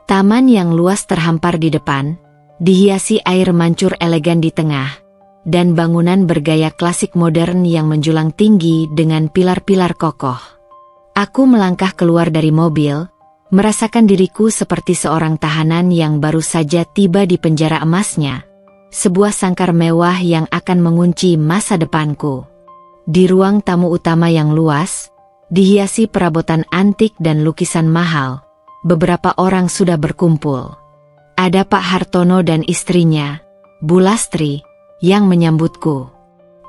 Taman yang luas terhampar di depan, dihiasi air mancur elegan di tengah, dan bangunan bergaya klasik modern yang menjulang tinggi dengan pilar-pilar kokoh. Aku melangkah keluar dari mobil, merasakan diriku seperti seorang tahanan yang baru saja tiba di penjara emasnya, sebuah sangkar mewah yang akan mengunci masa depanku. Di ruang tamu utama yang luas, dihiasi perabotan antik dan lukisan mahal, beberapa orang sudah berkumpul. Ada Pak Hartono dan istrinya, Bu Lastri, yang menyambutku.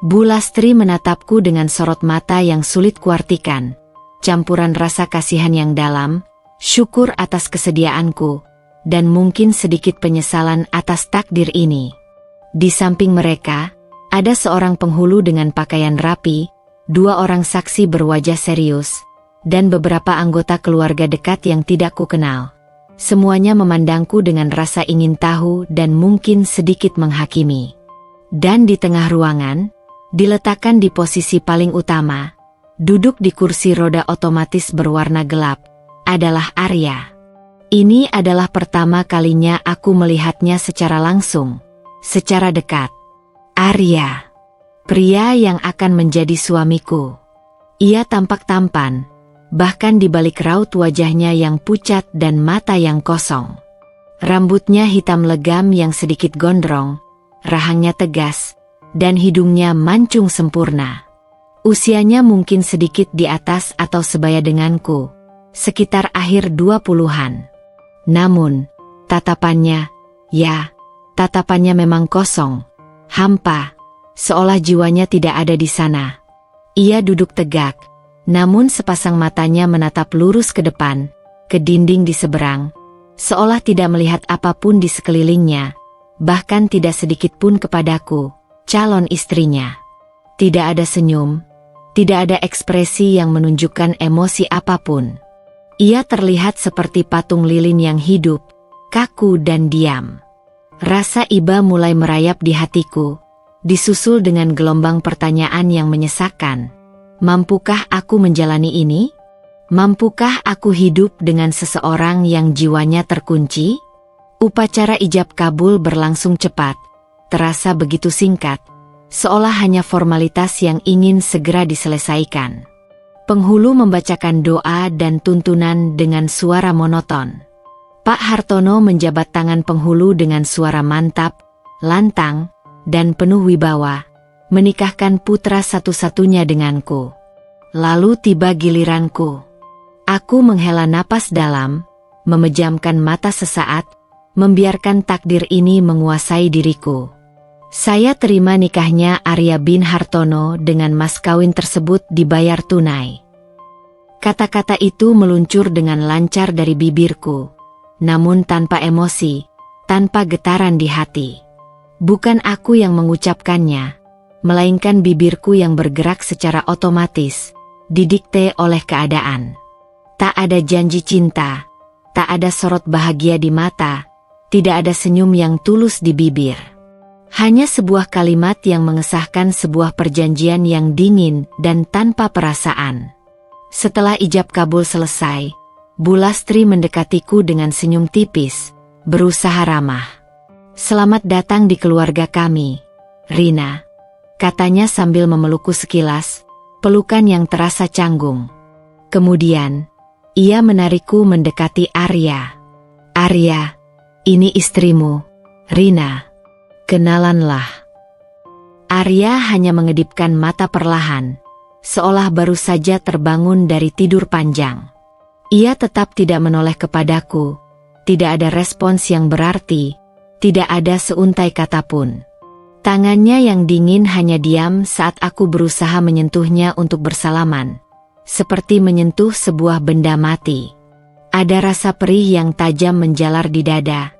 Bu Lastri menatapku dengan sorot mata yang sulit kuartikan, campuran rasa kasihan yang dalam, syukur atas kesediaanku, dan mungkin sedikit penyesalan atas takdir ini. Di samping mereka, ada seorang penghulu dengan pakaian rapi, 2 orang saksi berwajah serius, dan beberapa anggota keluarga dekat yang tidak kukenal. Semuanya memandangku dengan rasa ingin tahu dan mungkin sedikit menghakimi. Dan di tengah ruangan, diletakkan di posisi paling utama, duduk di kursi roda otomatis berwarna gelap, adalah Arya. Ini adalah pertama kalinya aku melihatnya secara langsung, secara dekat. Arya, pria yang akan menjadi suamiku. Ia tampak tampan, bahkan di balik raut wajahnya yang pucat dan mata yang kosong. Rambutnya hitam legam yang sedikit gondrong, rahangnya tegas, dan hidungnya mancung sempurna. Usianya mungkin sedikit di atas atau sebaya denganku, sekitar akhir 20-an. Namun, tatapannya memang kosong, hampa, seolah jiwanya tidak ada di sana. Ia duduk tegak, namun sepasang matanya menatap lurus ke depan, ke dinding di seberang, seolah tidak melihat apapun di sekelilingnya, bahkan tidak sedikit pun kepadaku, calon istrinya. Tidak ada senyum, tidak ada ekspresi yang menunjukkan emosi apapun. Ia terlihat seperti patung lilin yang hidup, kaku dan diam. Rasa iba mulai merayap di hatiku, disusul dengan gelombang pertanyaan yang menyesakkan. Mampukah aku menjalani ini? Mampukah aku hidup dengan seseorang yang jiwanya terkunci? Upacara ijab kabul berlangsung cepat, terasa begitu singkat, seolah hanya formalitas yang ingin segera diselesaikan. Penghulu membacakan doa dan tuntunan dengan suara monoton. Pak Hartono menjabat tangan penghulu dengan suara mantap, lantang, dan penuh wibawa, menikahkan putra satu-satunya denganku. Lalu tiba giliranku. Aku menghela napas dalam, memejamkan mata sesaat, membiarkan takdir ini menguasai diriku. Saya terima nikahnya Arya bin Hartono dengan mas kawin tersebut dibayar tunai. Kata-kata itu meluncur dengan lancar dari bibirku, namun tanpa emosi, tanpa getaran di hati. Bukan aku yang mengucapkannya, melainkan bibirku yang bergerak secara otomatis, didikte oleh keadaan. Tak ada janji cinta, tak ada sorot bahagia di mata, tidak ada senyum yang tulus di bibir. Hanya sebuah kalimat yang mengesahkan sebuah perjanjian yang dingin dan tanpa perasaan. Setelah ijab kabul selesai, Bu Lastri mendekatiku dengan senyum tipis, berusaha ramah. "Selamat datang di keluarga kami, Rina," katanya sambil memelukku sekilas, pelukan yang terasa canggung. Kemudian, ia menarikku mendekati Arya. "Arya, ini istrimu, Rina. Kenalanlah." Arya hanya mengedipkan mata perlahan, seolah baru saja terbangun dari tidur panjang. Ia tetap tidak menoleh kepadaku, tidak ada respons yang berarti, tidak ada seuntai kata pun. Tangannya yang dingin hanya diam saat aku berusaha menyentuhnya untuk bersalaman, seperti menyentuh sebuah benda mati. Ada rasa perih yang tajam menjalar di dada,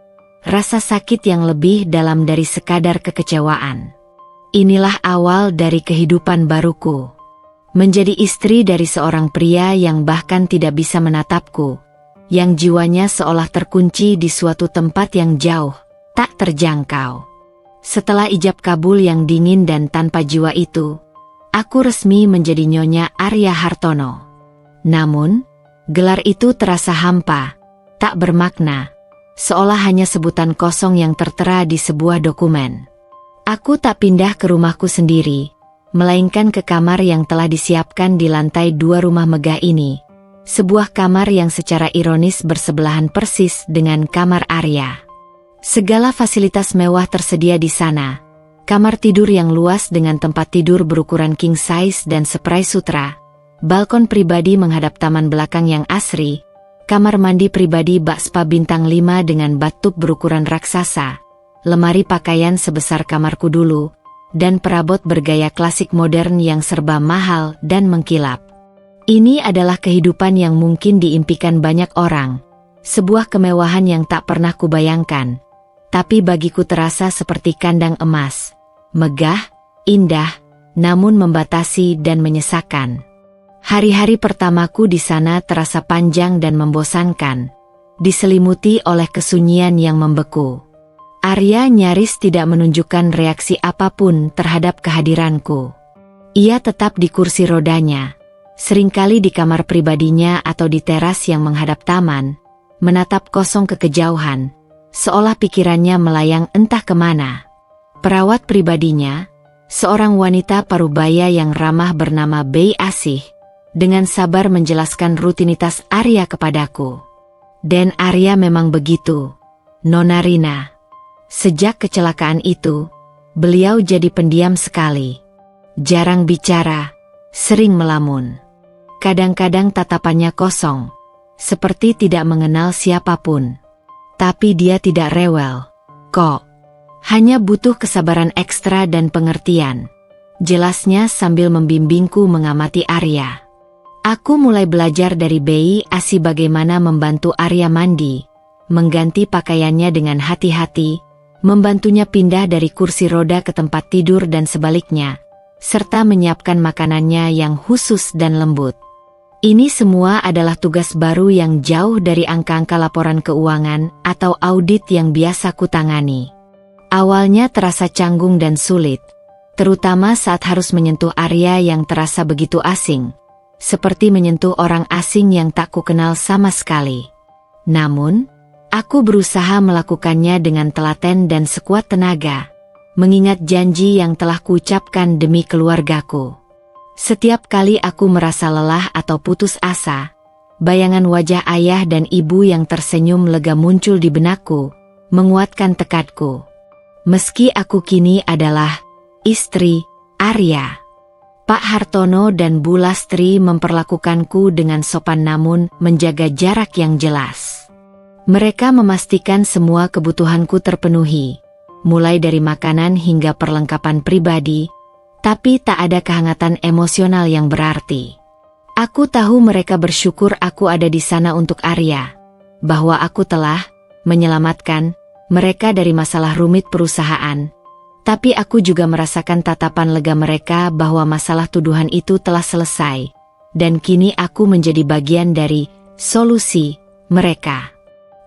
rasa sakit yang lebih dalam dari sekadar kekecewaan. Inilah awal dari kehidupan baruku. Menjadi istri dari seorang pria yang bahkan tidak bisa menatapku, yang jiwanya seolah terkunci di suatu tempat yang jauh, tak terjangkau. Setelah ijab kabul yang dingin dan tanpa jiwa itu, aku resmi menjadi Nyonya Arya Hartono. Namun, gelar itu terasa hampa, tak bermakna, seolah hanya sebutan kosong yang tertera di sebuah dokumen. Aku tak pindah ke rumahku sendiri, melainkan ke kamar yang telah disiapkan di lantai 2 rumah megah ini. Sebuah kamar yang secara ironis bersebelahan persis dengan kamar Arya. Segala fasilitas mewah tersedia di sana. Kamar tidur yang luas dengan tempat tidur berukuran king size dan spray sutra. Balkon pribadi menghadap taman belakang yang asri. Kamar mandi pribadi bak spa bintang 5 dengan bathtub berukuran raksasa. Lemari pakaian sebesar kamarku dulu. Dan perabot bergaya klasik modern yang serba mahal dan mengkilap. Ini adalah kehidupan yang mungkin diimpikan banyak orang. Sebuah kemewahan yang tak pernah kubayangkan. Tapi bagiku terasa seperti kandang emas. Megah, indah, namun membatasi dan menyesakan. Hari-hari pertamaku di sana terasa panjang dan membosankan. Diselimuti oleh kesunyian yang membeku. Arya nyaris tidak menunjukkan reaksi apapun terhadap kehadiranku. Ia tetap di kursi rodanya. Seringkali di kamar pribadinya atau di teras yang menghadap taman, menatap kosong ke kejauhan, seolah pikirannya melayang entah kemana. Perawat pribadinya, seorang wanita parubaya yang ramah bernama Bei Asih, dengan sabar menjelaskan rutinitas Arya kepadaku. Dan Arya memang begitu, Nona Rina. Sejak kecelakaan itu, beliau jadi pendiam sekali. Jarang bicara, sering melamun. Kadang-kadang tatapannya kosong, seperti tidak mengenal siapapun. Tapi dia tidak rewel, kok. Hanya butuh kesabaran ekstra dan pengertian. Jelasnya sambil membimbingku mengamati Arya. Aku mulai belajar dari Bei Asih bagaimana membantu Arya mandi, mengganti pakaiannya dengan hati-hati, membantunya pindah dari kursi roda ke tempat tidur dan sebaliknya, serta menyiapkan makanannya yang khusus dan lembut. Ini semua adalah tugas baru yang jauh dari angka-angka laporan keuangan atau audit yang biasa kutangani. Awalnya terasa canggung dan sulit, terutama saat harus menyentuh Arya yang terasa begitu asing, seperti menyentuh orang asing yang tak kukenal sama sekali. Namun, aku berusaha melakukannya dengan telaten dan sekuat tenaga, mengingat janji yang telah kuucapkan demi keluargaku. Setiap kali aku merasa lelah atau putus asa, bayangan wajah ayah dan ibu yang tersenyum lega muncul di benakku, menguatkan tekadku. Meski aku kini adalah istri Arya, Pak Hartono dan Bu Lastri memperlakukanku dengan sopan namun menjaga jarak yang jelas. Mereka memastikan semua kebutuhanku terpenuhi, mulai dari makanan hingga perlengkapan pribadi, tapi tak ada kehangatan emosional yang berarti. Aku tahu mereka bersyukur aku ada di sana untuk Arya, bahwa aku telah menyelamatkan mereka dari masalah rumit perusahaan. Tapi aku juga merasakan tatapan lega mereka bahwa masalah tuduhan itu telah selesai, dan kini aku menjadi bagian dari solusi mereka.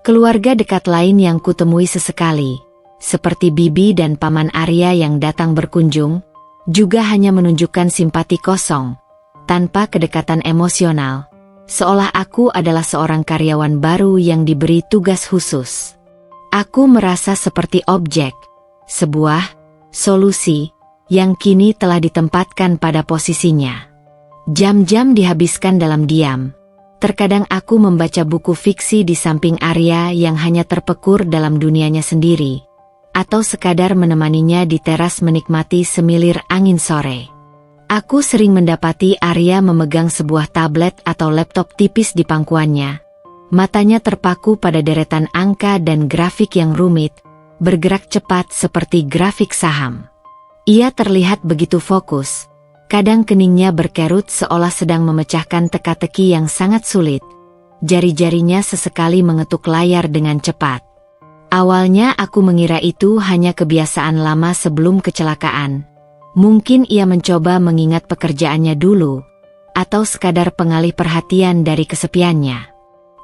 Keluarga dekat lain yang kutemui sesekali, seperti Bibi dan Paman Arya yang datang berkunjung, juga hanya menunjukkan simpati kosong, tanpa kedekatan emosional, seolah aku adalah seorang karyawan baru yang diberi tugas khusus. Aku merasa seperti objek, sebuah solusi yang kini telah ditempatkan pada posisinya. Jam-jam dihabiskan dalam diam. Terkadang aku membaca buku fiksi di samping Arya yang hanya terpekur dalam dunianya sendiri, atau sekadar menemaninya di teras menikmati semilir angin sore. Aku sering mendapati Arya memegang sebuah tablet atau laptop tipis di pangkuannya. Matanya terpaku pada deretan angka dan grafik yang rumit, bergerak cepat seperti grafik saham. Ia terlihat begitu fokus, kadang keningnya berkerut seolah sedang memecahkan teka-teki yang sangat sulit. Jari-jarinya sesekali mengetuk layar dengan cepat. Awalnya aku mengira itu hanya kebiasaan lama sebelum kecelakaan. Mungkin ia mencoba mengingat pekerjaannya dulu, atau sekadar pengalih perhatian dari kesepiannya.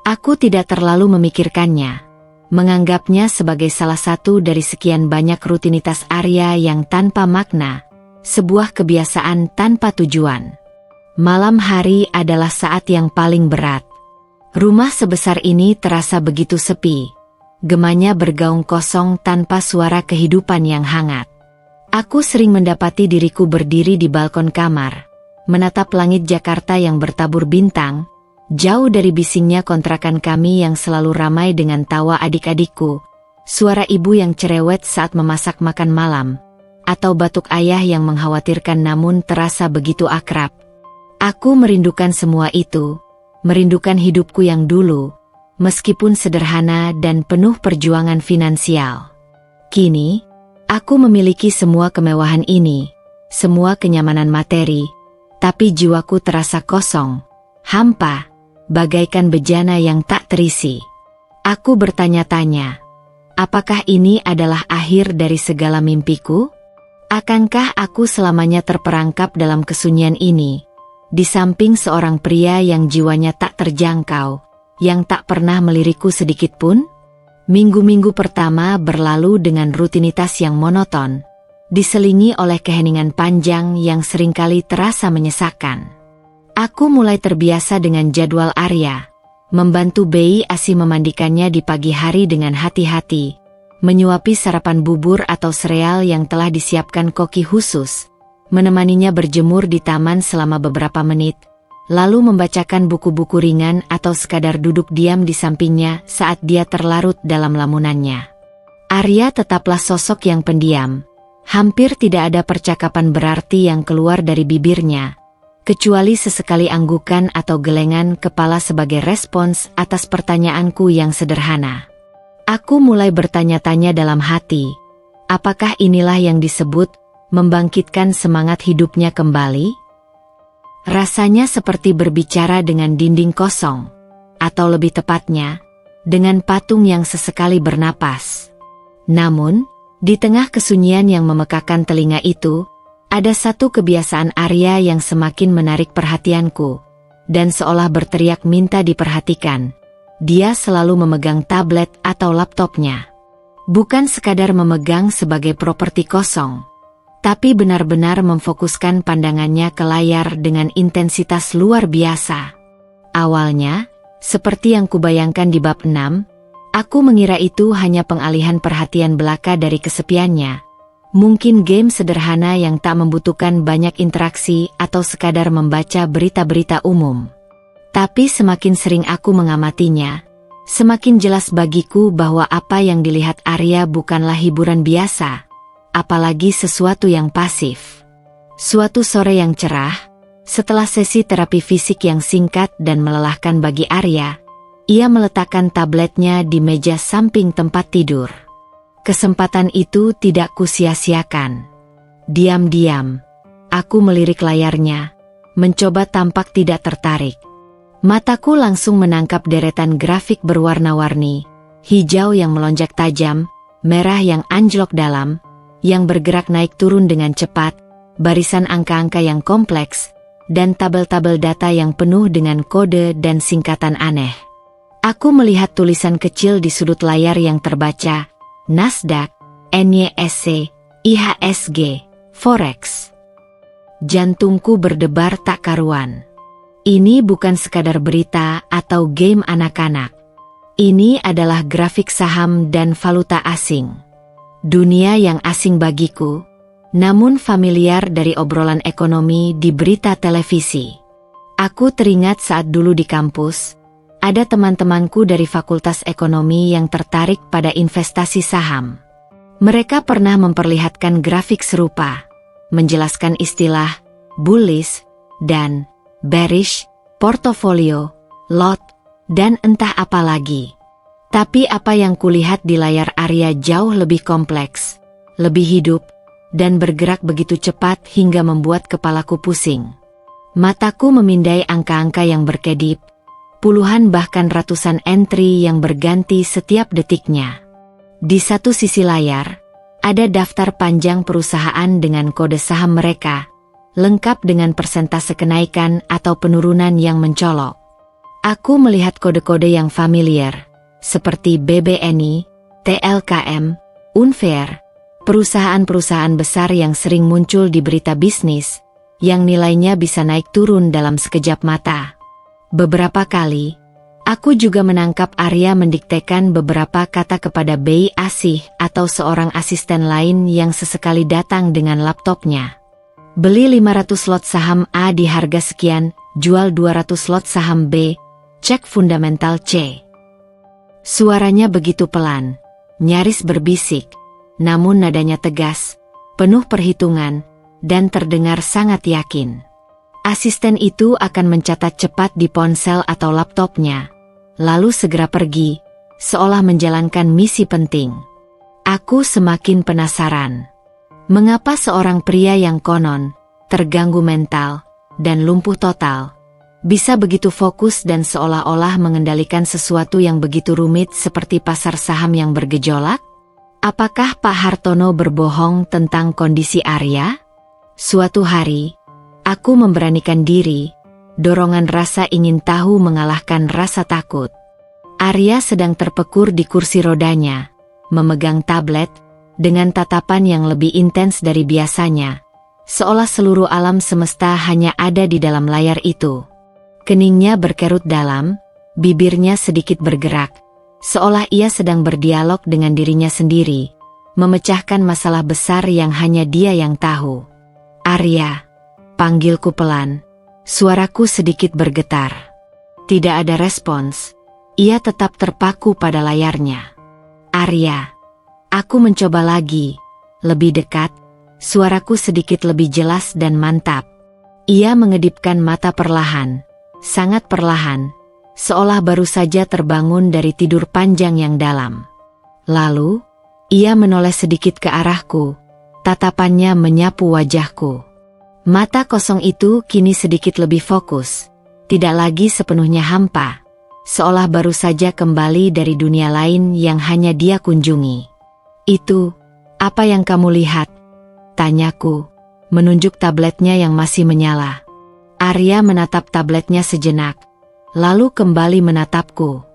Aku tidak terlalu memikirkannya, menganggapnya sebagai salah satu dari sekian banyak rutinitas Arya yang tanpa makna, sebuah kebiasaan tanpa tujuan. Malam hari adalah saat yang paling berat. Rumah sebesar ini terasa begitu sepi. Gemanya bergaung kosong tanpa suara kehidupan yang hangat. Aku sering mendapati diriku berdiri di balkon kamar, menatap langit Jakarta yang bertabur bintang, jauh dari bisingnya kontrakan kami yang selalu ramai dengan tawa adik-adikku, suara ibu yang cerewet saat memasak makan malam, atau batuk ayah yang mengkhawatirkan namun terasa begitu akrab. Aku merindukan semua itu, merindukan hidupku yang dulu, meskipun sederhana dan penuh perjuangan finansial. Kini, aku memiliki semua kemewahan ini, semua kenyamanan materi, tapi jiwaku terasa kosong, hampa, bagaikan bejana yang tak terisi. Aku bertanya-tanya, apakah ini adalah akhir dari segala mimpiku? Akankah aku selamanya terperangkap dalam kesunyian ini, di samping seorang pria yang jiwanya tak terjangkau, yang tak pernah melirikku sedikit pun? Minggu-minggu pertama berlalu dengan rutinitas yang monoton, diselingi oleh keheningan panjang yang seringkali terasa menyesakan. Aku mulai terbiasa dengan jadwal Arya, membantu Bei Asih memandikannya di pagi hari dengan hati-hati, menyuapi sarapan bubur atau sereal yang telah disiapkan koki khusus, menemaninya berjemur di taman selama beberapa menit, lalu membacakan buku-buku ringan atau sekadar duduk diam di sampingnya saat dia terlarut dalam lamunannya. Arya tetaplah sosok yang pendiam. Hampir tidak ada percakapan berarti yang keluar dari bibirnya, kecuali sesekali anggukan atau gelengan kepala sebagai respons atas pertanyaanku yang sederhana. Aku mulai bertanya-tanya dalam hati, apakah inilah yang disebut membangkitkan semangat hidupnya kembali? Rasanya seperti berbicara dengan dinding kosong, atau lebih tepatnya, dengan patung yang sesekali bernapas. Namun, di tengah kesunyian yang memekakan telinga itu, ada satu kebiasaan Arya yang semakin menarik perhatianku, dan seolah berteriak minta diperhatikan. Dia selalu memegang tablet atau laptopnya. Bukan sekadar memegang sebagai properti kosong, tapi benar-benar memfokuskan pandangannya ke layar dengan intensitas luar biasa. Awalnya, seperti yang kubayangkan di bab 6, aku mengira itu hanya pengalihan perhatian belaka dari kesepiannya. Mungkin game sederhana yang tak membutuhkan banyak interaksi atau sekadar membaca berita-berita umum. Tapi semakin sering aku mengamatinya, semakin jelas bagiku bahwa apa yang dilihat Arya bukanlah hiburan biasa, apalagi sesuatu yang pasif. Suatu sore yang cerah, setelah sesi terapi fisik yang singkat dan melelahkan bagi Arya, ia meletakkan tabletnya di meja samping tempat tidur. Kesempatan itu tidak kusia-siakan. Diam-diam, aku melirik layarnya, mencoba tampak tidak tertarik. Mataku langsung menangkap deretan grafik berwarna-warni, hijau yang melonjak tajam, merah yang anjlok dalam, yang bergerak naik turun dengan cepat, barisan angka-angka yang kompleks, dan tabel-tabel data yang penuh dengan kode dan singkatan aneh. Aku melihat tulisan kecil di sudut layar yang terbaca, Nasdaq, NYSE, IHSG, Forex. Jantungku berdebar tak karuan. Ini bukan sekadar berita atau game anak-anak. Ini adalah grafik saham dan valuta asing. Dunia yang asing bagiku, namun familiar dari obrolan ekonomi di berita televisi. Aku teringat saat dulu di kampus, ada teman-temanku dari Fakultas Ekonomi yang tertarik pada investasi saham. Mereka pernah memperlihatkan grafik serupa, menjelaskan istilah bullish dan bearish, portofolio, lot, dan entah apa lagi. Tapi apa yang kulihat di layar Arya jauh lebih kompleks, lebih hidup, dan bergerak begitu cepat hingga membuat kepalaku pusing. Mataku memindai angka-angka yang berkedip, puluhan bahkan ratusan entry yang berganti setiap detiknya. Di satu sisi layar, ada daftar panjang perusahaan dengan kode saham mereka, lengkap dengan persentase kenaikan atau penurunan yang mencolok. Aku melihat kode-kode yang familiar, seperti BBNI, TLKM, Unfair, perusahaan-perusahaan besar yang sering muncul di berita bisnis, yang nilainya bisa naik turun dalam sekejap mata. Beberapa kali, aku juga menangkap Arya mendiktekan beberapa kata kepada bayi asih atau seorang asisten lain yang sesekali datang dengan laptopnya. Beli 500 lot saham A di harga sekian, jual 200 lot saham B, cek fundamental C. Suaranya begitu pelan, nyaris berbisik, namun nadanya tegas, penuh perhitungan, dan terdengar sangat yakin. Asisten itu akan mencatat cepat di ponsel atau laptopnya, lalu segera pergi, seolah menjalankan misi penting. Aku semakin penasaran. Mengapa seorang pria yang konon terganggu mental dan lumpuh total bisa begitu fokus dan seolah-olah mengendalikan sesuatu yang begitu rumit seperti pasar saham yang bergejolak? Apakah Pak Hartono berbohong tentang kondisi Arya? Suatu hari, aku memberanikan diri, dorongan rasa ingin tahu mengalahkan rasa takut. Arya sedang terpekur di kursi rodanya, memegang tablet, dengan tatapan yang lebih intens dari biasanya, seolah seluruh alam semesta hanya ada di dalam layar itu. Keningnya berkerut dalam, bibirnya sedikit bergerak, seolah ia sedang berdialog dengan dirinya sendiri, memecahkan masalah besar yang hanya dia yang tahu. Arya, panggilku pelan, suaraku sedikit bergetar. Tidak ada respons, ia tetap terpaku pada layarnya. Arya, aku mencoba lagi, lebih dekat, suaraku sedikit lebih jelas dan mantap. Ia mengedipkan mata perlahan, sangat perlahan, seolah baru saja terbangun dari tidur panjang yang dalam. Lalu, ia menoleh sedikit ke arahku, tatapannya menyapu wajahku. Mata kosong itu kini sedikit lebih fokus, tidak lagi sepenuhnya hampa, seolah baru saja kembali dari dunia lain yang hanya dia kunjungi. Itu, apa yang kamu lihat? Tanyaku, menunjuk tabletnya yang masih menyala. Arya menatap tabletnya sejenak, lalu kembali menatapku.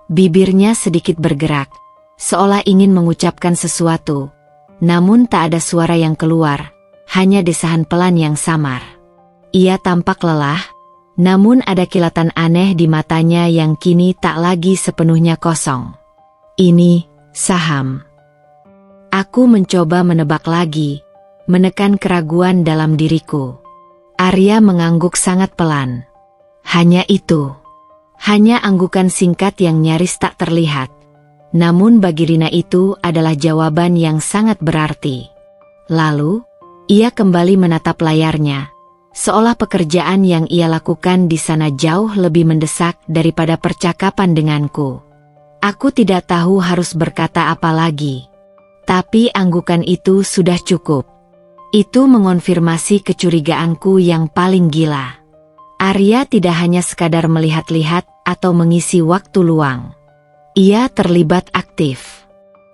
Bibirnya sedikit bergerak, seolah ingin mengucapkan sesuatu, namun tak ada suara yang keluar, hanya desahan pelan yang samar. Ia tampak lelah, namun ada kilatan aneh di matanya yang kini tak lagi sepenuhnya kosong. Ini, saham. Aku mencoba menebak lagi, menekan keraguan dalam diriku. Arya mengangguk sangat pelan. Hanya itu. Hanya anggukan singkat yang nyaris tak terlihat. Namun bagi Rina itu adalah jawaban yang sangat berarti. Lalu, ia kembali menatap layarnya, seolah pekerjaan yang ia lakukan di sana jauh lebih mendesak daripada percakapan denganku. Aku tidak tahu harus berkata apa lagi. Tapi anggukan itu sudah cukup. Itu mengonfirmasi kecurigaanku yang paling gila. Arya tidak hanya sekadar melihat-lihat atau mengisi waktu luang. Ia terlibat aktif.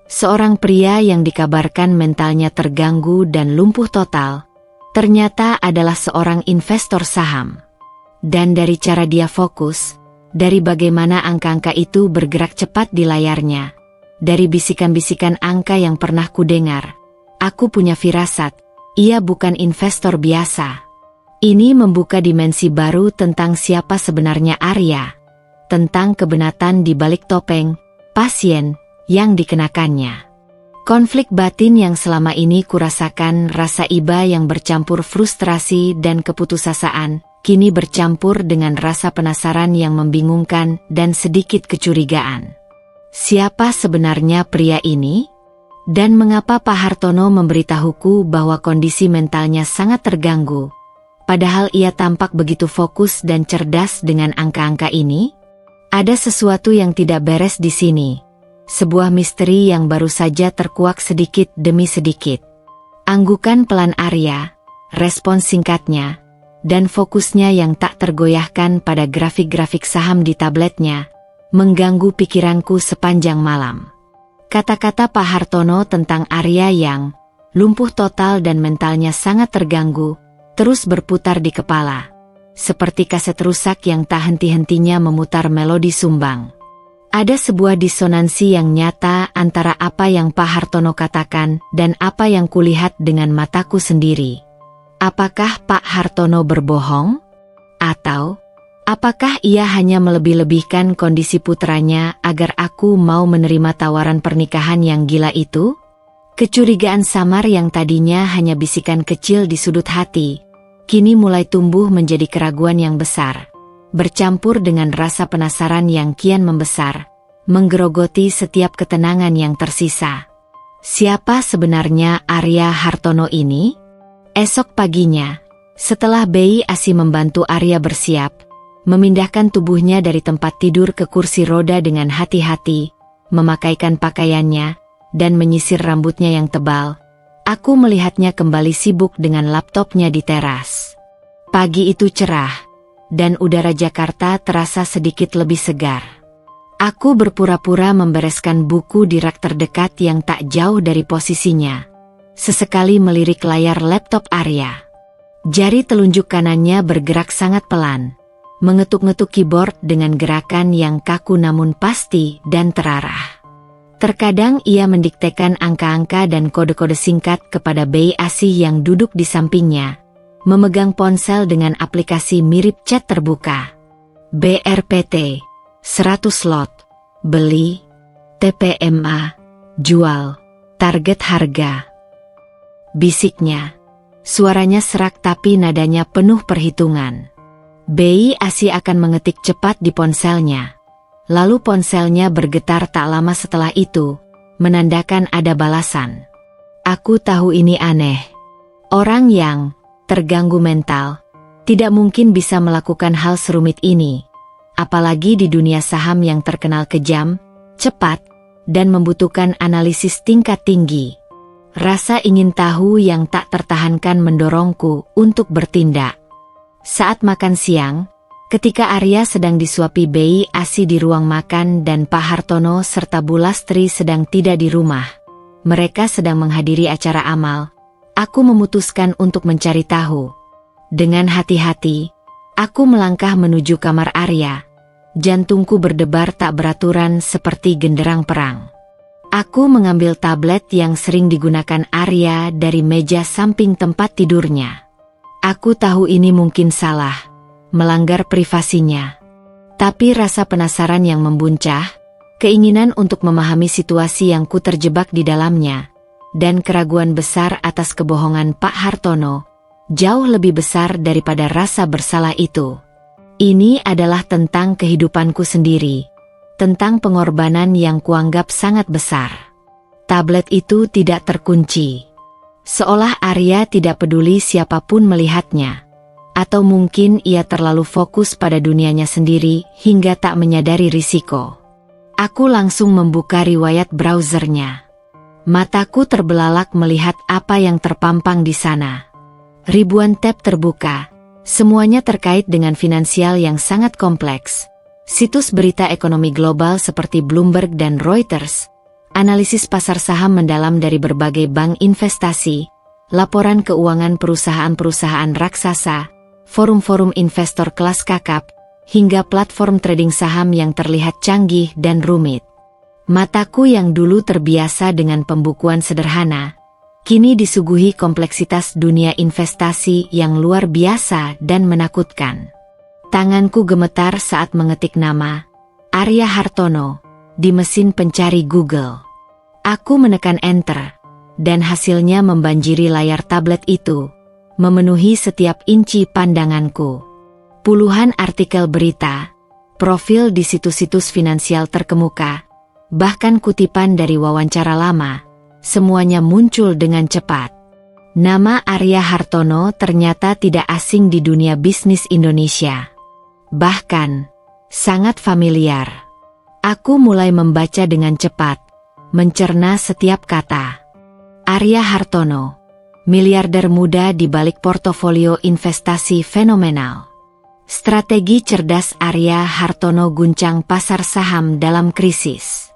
Seorang pria yang dikabarkan mentalnya terganggu dan lumpuh total, ternyata adalah seorang investor saham. Dan dari cara dia fokus, dari bagaimana angka-angka itu bergerak cepat di layarnya, dari bisikan-bisikan angka yang pernah kudengar, aku punya firasat, ia bukan investor biasa. Ini membuka dimensi baru tentang siapa sebenarnya Arya, tentang kebenatan di balik topeng pasien yang dikenakannya. Konflik batin yang selama ini kurasakan, rasa iba yang bercampur frustrasi dan keputusasaan, kini bercampur dengan rasa penasaran yang membingungkan dan sedikit kecurigaan. Siapa sebenarnya pria ini? Dan mengapa Pak Hartono memberitahuku bahwa kondisi mentalnya sangat terganggu, padahal ia tampak begitu fokus dan cerdas dengan angka-angka ini? Ada sesuatu yang tidak beres di sini. Sebuah misteri yang baru saja terkuak sedikit demi sedikit. Anggukan pelan Arya, respons singkatnya, dan fokusnya yang tak tergoyahkan pada grafik-grafik saham di tabletnya, mengganggu pikiranku sepanjang malam. Kata-kata Pak Hartono tentang Arya yang lumpuh total dan mentalnya sangat terganggu, terus berputar di kepala. Seperti kaset rusak yang tak henti-hentinya memutar melodi sumbang. Ada sebuah disonansi yang nyata antara apa yang Pak Hartono katakan dan apa yang kulihat dengan mataku sendiri. Apakah Pak Hartono berbohong? Atau, apakah ia hanya melebih-lebihkan kondisi putranya agar aku mau menerima tawaran pernikahan yang gila itu? Kecurigaan samar yang tadinya hanya bisikan kecil di sudut hati, kini mulai tumbuh menjadi keraguan yang besar, bercampur dengan rasa penasaran yang kian membesar, menggerogoti setiap ketenangan yang tersisa. Siapa sebenarnya Arya Hartono ini? Esok paginya, setelah Bei Asi membantu Arya bersiap, memindahkan tubuhnya dari tempat tidur ke kursi roda dengan hati-hati, memakaikan pakaiannya, dan menyisir rambutnya yang tebal, aku melihatnya kembali sibuk dengan laptopnya di teras. Pagi itu cerah, dan udara Jakarta terasa sedikit lebih segar. Aku berpura-pura membereskan buku di rak terdekat yang tak jauh dari posisinya. Sesekali melirik layar laptop Arya. Jari telunjuk kanannya bergerak sangat pelan, mengetuk-ngetuk keyboard dengan gerakan yang kaku namun pasti dan terarah. Terkadang ia mendiktekan angka-angka dan kode-kode singkat kepada Bei Asi yang duduk di sampingnya, memegang ponsel dengan aplikasi mirip chat terbuka. BRPT, 100 slot, beli, TPMA, jual, target harga. Bisiknya, suaranya serak tapi nadanya penuh perhitungan. Bei Asi akan mengetik cepat di ponselnya. Lalu ponselnya bergetar tak lama setelah itu, menandakan ada balasan. Aku tahu ini aneh. Orang yang terganggu mental tidak mungkin bisa melakukan hal serumit ini, apalagi di dunia saham yang terkenal kejam, cepat, dan membutuhkan analisis tingkat tinggi. Rasa ingin tahu yang tak tertahankan mendorongku untuk bertindak. Saat makan siang, ketika Arya sedang disuapi Bei Asi di ruang makan dan Pak Hartono serta Bu Lastri sedang tidak di rumah, mereka sedang menghadiri acara amal, aku memutuskan untuk mencari tahu. Dengan hati-hati, aku melangkah menuju kamar Arya. Jantungku berdebar tak beraturan seperti genderang perang. Aku mengambil tablet yang sering digunakan Arya dari meja samping tempat tidurnya. Aku tahu ini mungkin salah, melanggar privasinya. Tapi rasa penasaran yang membuncah, keinginan untuk memahami situasi yang ku terjebak di dalamnya, dan keraguan besar atas kebohongan Pak Hartono, jauh lebih besar daripada rasa bersalah itu. Ini adalah tentang kehidupanku sendiri, tentang pengorbanan yang kuanggap sangat besar. Tablet itu tidak terkunci. Seolah Arya tidak peduli siapapun melihatnya. Atau mungkin ia terlalu fokus pada dunianya sendiri hingga tak menyadari risiko. Aku langsung membuka riwayat browsernya. Mataku terbelalak melihat apa yang terpampang di sana. Ribuan tab terbuka, semuanya terkait dengan finansial yang sangat kompleks. Situs berita ekonomi global seperti Bloomberg dan Reuters, analisis pasar saham mendalam dari berbagai bank investasi, laporan keuangan perusahaan-perusahaan raksasa, forum-forum investor kelas kakap, hingga platform trading saham yang terlihat canggih dan rumit. Mataku yang dulu terbiasa dengan pembukuan sederhana, kini disuguhi kompleksitas dunia investasi yang luar biasa dan menakutkan. Tanganku gemetar saat mengetik nama Arya Hartono di mesin pencari Google. Aku menekan enter, dan hasilnya membanjiri layar tablet itu, memenuhi setiap inci pandanganku. Puluhan artikel berita, profil di situs-situs finansial terkemuka, bahkan kutipan dari wawancara lama, semuanya muncul dengan cepat. Nama Arya Hartono ternyata tidak asing di dunia bisnis Indonesia. Bahkan, sangat familiar. Aku mulai membaca dengan cepat, mencerna setiap kata. Arya Hartono, miliarder muda di balik portofolio investasi fenomenal. Strategi cerdas Arya Hartono guncang pasar saham dalam krisis.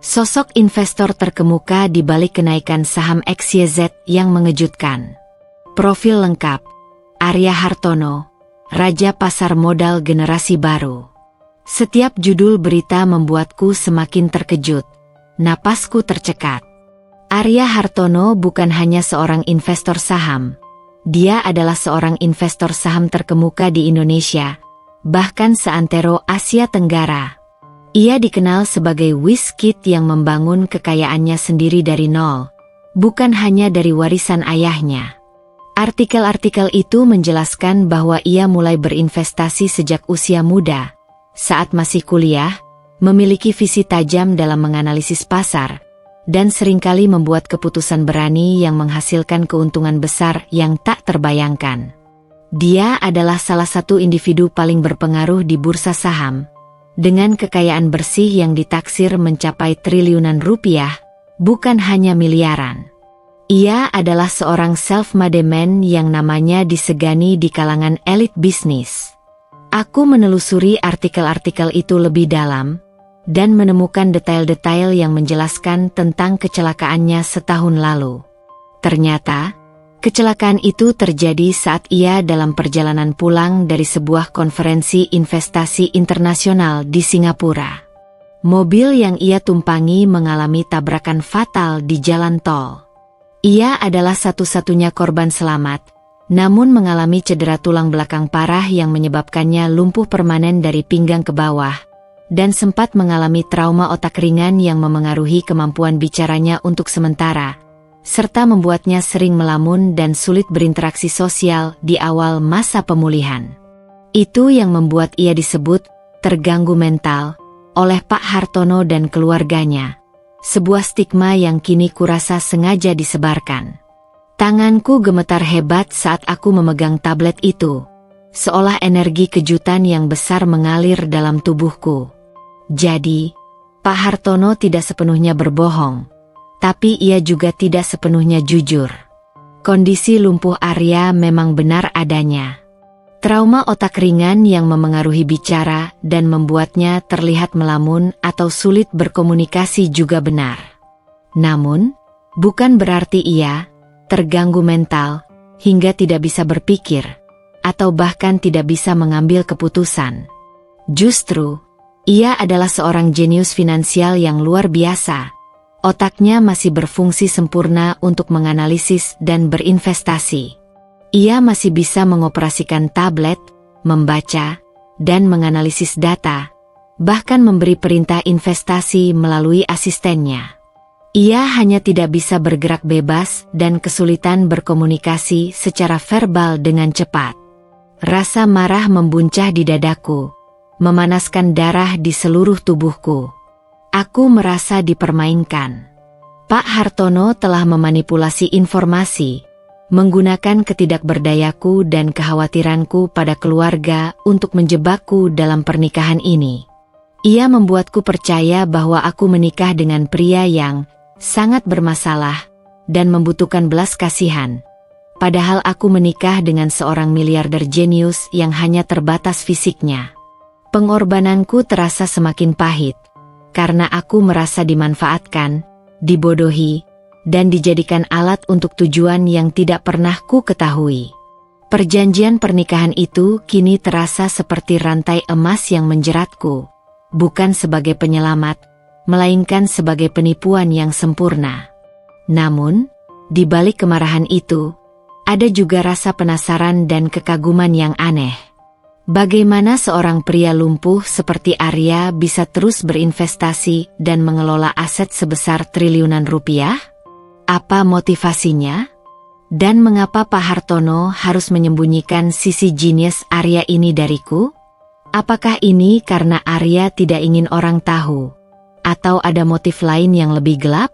Sosok investor terkemuka di balik kenaikan saham XYZ yang mengejutkan. Profil lengkap, Arya Hartono, Raja Pasar Modal Generasi Baru. Setiap judul berita membuatku semakin terkejut. Napasku tercekat. Arya Hartono bukan hanya seorang investor saham. Dia adalah seorang investor saham terkemuka di Indonesia, bahkan seantero Asia Tenggara. Ia dikenal sebagai Whiz-Kid yang membangun kekayaannya sendiri dari nol, bukan hanya dari warisan ayahnya. Artikel-artikel itu menjelaskan bahwa ia mulai berinvestasi sejak usia muda. Saat masih kuliah, memiliki visi tajam dalam menganalisis pasar, dan seringkali membuat keputusan berani yang menghasilkan keuntungan besar yang tak terbayangkan. Dia adalah salah satu individu paling berpengaruh di bursa saham, dengan kekayaan bersih yang ditaksir mencapai triliunan rupiah, bukan hanya miliaran. Ia adalah seorang self-made man yang namanya disegani di kalangan elit bisnis. Aku menelusuri artikel-artikel itu lebih dalam, dan menemukan detail-detail yang menjelaskan tentang kecelakaannya setahun lalu. Ternyata, kecelakaan itu terjadi saat ia dalam perjalanan pulang dari sebuah konferensi investasi internasional di Singapura. Mobil yang ia tumpangi mengalami tabrakan fatal di jalan tol. Ia adalah satu-satunya korban selamat, namun mengalami cedera tulang belakang parah yang menyebabkannya lumpuh permanen dari pinggang ke bawah, dan sempat mengalami trauma otak ringan yang memengaruhi kemampuan bicaranya untuk sementara, serta membuatnya sering melamun dan sulit berinteraksi sosial di awal masa pemulihan. Itu yang membuat ia disebut terganggu mental oleh Pak Hartono dan keluarganya, sebuah stigma yang kini kurasa sengaja disebarkan. Tanganku gemetar hebat saat aku memegang tablet itu, seolah energi kejutan yang besar mengalir dalam tubuhku. Jadi, Pak Hartono tidak sepenuhnya berbohong, tapi ia juga tidak sepenuhnya jujur. Kondisi lumpuh Arya memang benar adanya. Trauma otak ringan yang memengaruhi bicara dan membuatnya terlihat melamun atau sulit berkomunikasi juga benar. Namun, bukan berarti ia terganggu mental hingga tidak bisa berpikir, atau bahkan tidak bisa mengambil keputusan. Justru, ia adalah seorang jenius finansial yang luar biasa. Otaknya masih berfungsi sempurna untuk menganalisis dan berinvestasi. Ia masih bisa mengoperasikan tablet, membaca, dan menganalisis data, bahkan memberi perintah investasi melalui asistennya. Ia hanya tidak bisa bergerak bebas dan kesulitan berkomunikasi secara verbal dengan cepat. Rasa marah membuncah di dadaku, memanaskan darah di seluruh tubuhku. Aku merasa dipermainkan. Pak Hartono telah memanipulasi informasi, menggunakan ketidakberdayaku dan kekhawatiranku pada keluarga untuk menjebakku dalam pernikahan ini. Ia membuatku percaya bahwa aku menikah dengan pria yang sangat bermasalah dan membutuhkan belas kasihan. Padahal aku menikah dengan seorang miliarder jenius yang hanya terbatas fisiknya. Pengorbananku terasa semakin pahit, karena aku merasa dimanfaatkan, dibodohi, dan dijadikan alat untuk tujuan yang tidak pernah ku ketahui. Perjanjian pernikahan itu kini terasa seperti rantai emas yang menjeratku, bukan sebagai penyelamat, melainkan sebagai penipuan yang sempurna. Namun, di balik kemarahan itu, ada juga rasa penasaran dan kekaguman yang aneh. Bagaimana seorang pria lumpuh seperti Arya bisa terus berinvestasi dan mengelola aset sebesar triliunan rupiah? Apa motivasinya? Dan mengapa Pak Hartono harus menyembunyikan sisi jenius Arya ini dariku? Apakah ini karena Arya tidak ingin orang tahu? Atau ada motif lain yang lebih gelap?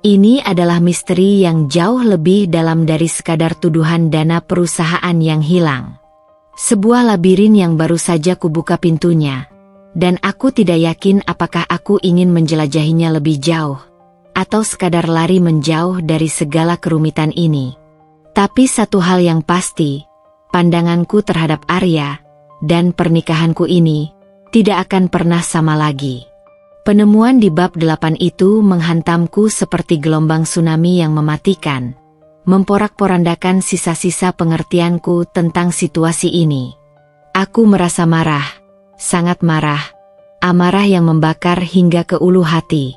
Ini adalah misteri yang jauh lebih dalam dari sekadar tuduhan dana perusahaan yang hilang. Sebuah labirin yang baru saja kubuka pintunya, dan aku tidak yakin apakah aku ingin menjelajahinya lebih jauh, atau sekadar lari menjauh dari segala kerumitan ini. Tapi satu hal yang pasti, pandanganku terhadap Arya, dan pernikahanku ini, tidak akan pernah sama lagi. Penemuan di bab 8 itu menghantamku seperti gelombang tsunami yang mematikan, memporak-porandakan sisa-sisa pengertianku tentang situasi ini. Aku merasa marah, sangat marah, amarah yang membakar hingga ke ulu hati.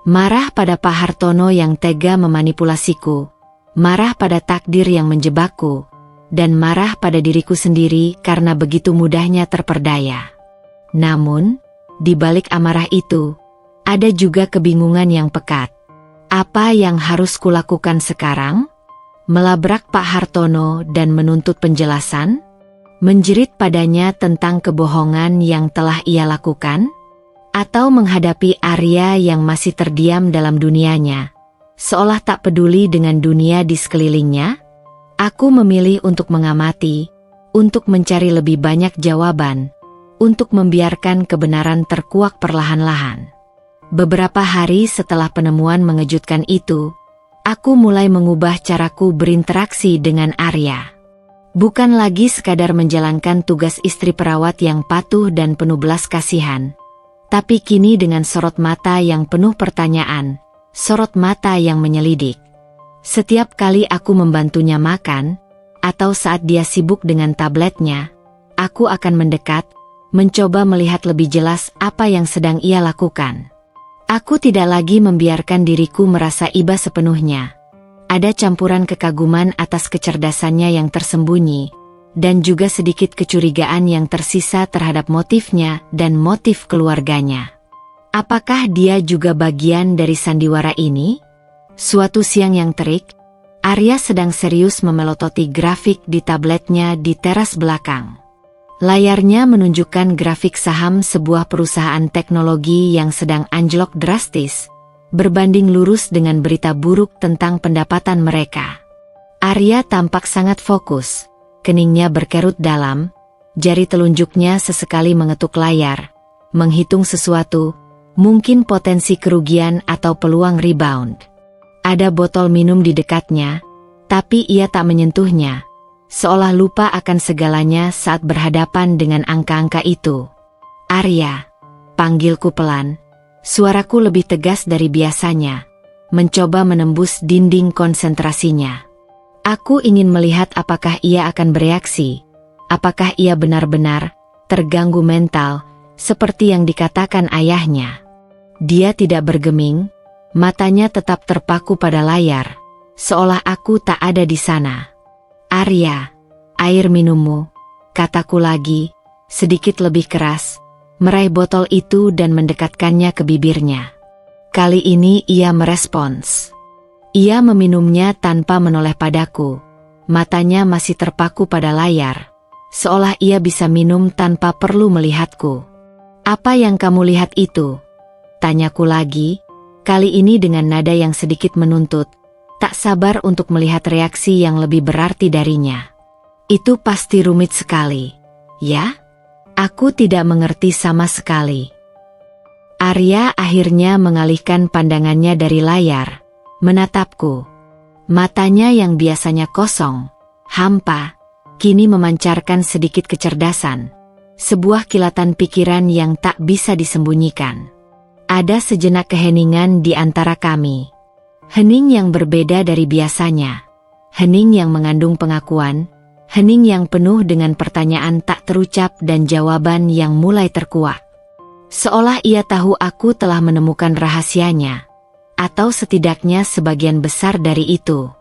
Marah pada Pak Hartono yang tega memanipulasiku, marah pada takdir yang menjebakku, dan marah pada diriku sendiri karena begitu mudahnya terperdaya. Namun, di balik amarah itu, ada juga kebingungan yang pekat. Apa yang harus kulakukan sekarang? Melabrak Pak Hartono dan menuntut penjelasan? Menjerit padanya tentang kebohongan yang telah ia lakukan? Atau menghadapi Arya yang masih terdiam dalam dunianya, seolah tak peduli dengan dunia di sekelilingnya? Aku memilih untuk mengamati, untuk mencari lebih banyak jawaban, untuk membiarkan kebenaran terkuak perlahan-lahan. Beberapa hari setelah penemuan mengejutkan itu, aku mulai mengubah caraku berinteraksi dengan Arya. Bukan lagi sekadar menjalankan tugas istri perawat yang patuh dan penuh belas kasihan, tapi kini dengan sorot mata yang penuh pertanyaan, sorot mata yang menyelidik. Setiap kali aku membantunya makan, atau saat dia sibuk dengan tabletnya, aku akan mendekat, mencoba melihat lebih jelas apa yang sedang ia lakukan. Aku tidak lagi membiarkan diriku merasa iba sepenuhnya. Ada campuran kekaguman atas kecerdasannya yang tersembunyi, dan juga sedikit kecurigaan yang tersisa terhadap motifnya dan motif keluarganya. Apakah dia juga bagian dari sandiwara ini? Suatu siang yang terik, Arya sedang serius memelototi grafik di tabletnya di teras belakang. Layarnya menunjukkan grafik saham sebuah perusahaan teknologi yang sedang anjlok drastis, berbanding lurus dengan berita buruk tentang pendapatan mereka. Arya tampak sangat fokus, keningnya berkerut dalam, jari telunjuknya sesekali mengetuk layar, menghitung sesuatu, mungkin potensi kerugian atau peluang rebound. Ada botol minum di dekatnya, tapi ia tak menyentuhnya, seolah lupa akan segalanya saat berhadapan dengan angka-angka itu. Arya, panggilku pelan, suaraku lebih tegas dari biasanya, mencoba menembus dinding konsentrasinya. Aku ingin melihat apakah ia akan bereaksi, apakah ia benar-benar terganggu mental, seperti yang dikatakan ayahnya. Dia tidak bergeming, matanya tetap terpaku pada layar, seolah aku tak ada di sana. Arya, air minummu, kataku lagi, sedikit lebih keras, meraih botol itu dan mendekatkannya ke bibirnya. Kali ini ia merespons. Ia meminumnya tanpa menoleh padaku, matanya masih terpaku pada layar, seolah ia bisa minum tanpa perlu melihatku. Apa yang kamu lihat itu? Tanyaku lagi, kali ini dengan nada yang sedikit menuntut, tak sabar untuk melihat reaksi yang lebih berarti darinya. Itu pasti rumit sekali, ya? Aku tidak mengerti sama sekali. Arya akhirnya mengalihkan pandangannya dari layar, menatapku. Matanya yang biasanya kosong, hampa, kini memancarkan sedikit kecerdasan, sebuah kilatan pikiran yang tak bisa disembunyikan. Ada sejenak keheningan di antara kami. Hening yang berbeda dari biasanya. Hening yang mengandung pengakuan, hening yang penuh dengan pertanyaan tak terucap dan jawaban yang mulai terkuak. Seolah ia tahu aku telah menemukan rahasianya, atau setidaknya sebagian besar dari itu.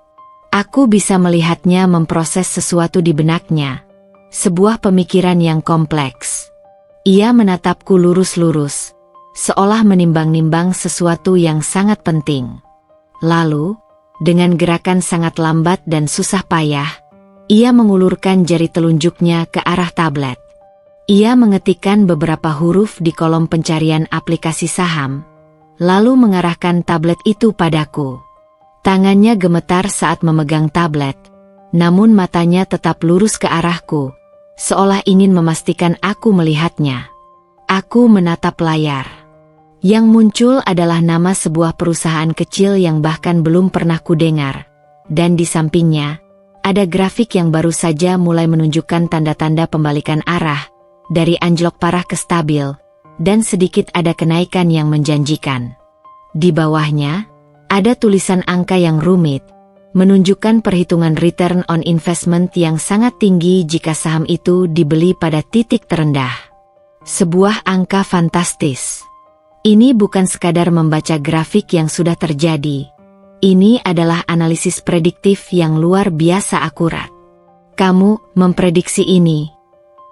Aku bisa melihatnya memproses sesuatu di benaknya, sebuah pemikiran yang kompleks. Ia menatapku lurus-lurus, seolah menimbang-nimbang sesuatu yang sangat penting. Lalu, dengan gerakan sangat lambat dan susah payah, ia mengulurkan jari telunjuknya ke arah tablet. Ia mengetikkan beberapa huruf di kolom pencarian aplikasi saham, lalu mengarahkan tablet itu padaku. Tangannya gemetar saat memegang tablet, namun matanya tetap lurus ke arahku, seolah ingin memastikan aku melihatnya. Aku menatap layar. Yang muncul adalah nama sebuah perusahaan kecil yang bahkan belum pernah kudengar, dan di sampingnya, ada grafik yang baru saja mulai menunjukkan tanda-tanda pembalikan arah, dari anjlok parah ke stabil, dan sedikit ada kenaikan yang menjanjikan. Di bawahnya, ada tulisan angka yang rumit, menunjukkan perhitungan return on investment yang sangat tinggi jika saham itu dibeli pada titik terendah. Sebuah angka fantastis. Ini bukan sekadar membaca grafik yang sudah terjadi. Ini adalah analisis prediktif yang luar biasa akurat. Kamu memprediksi ini?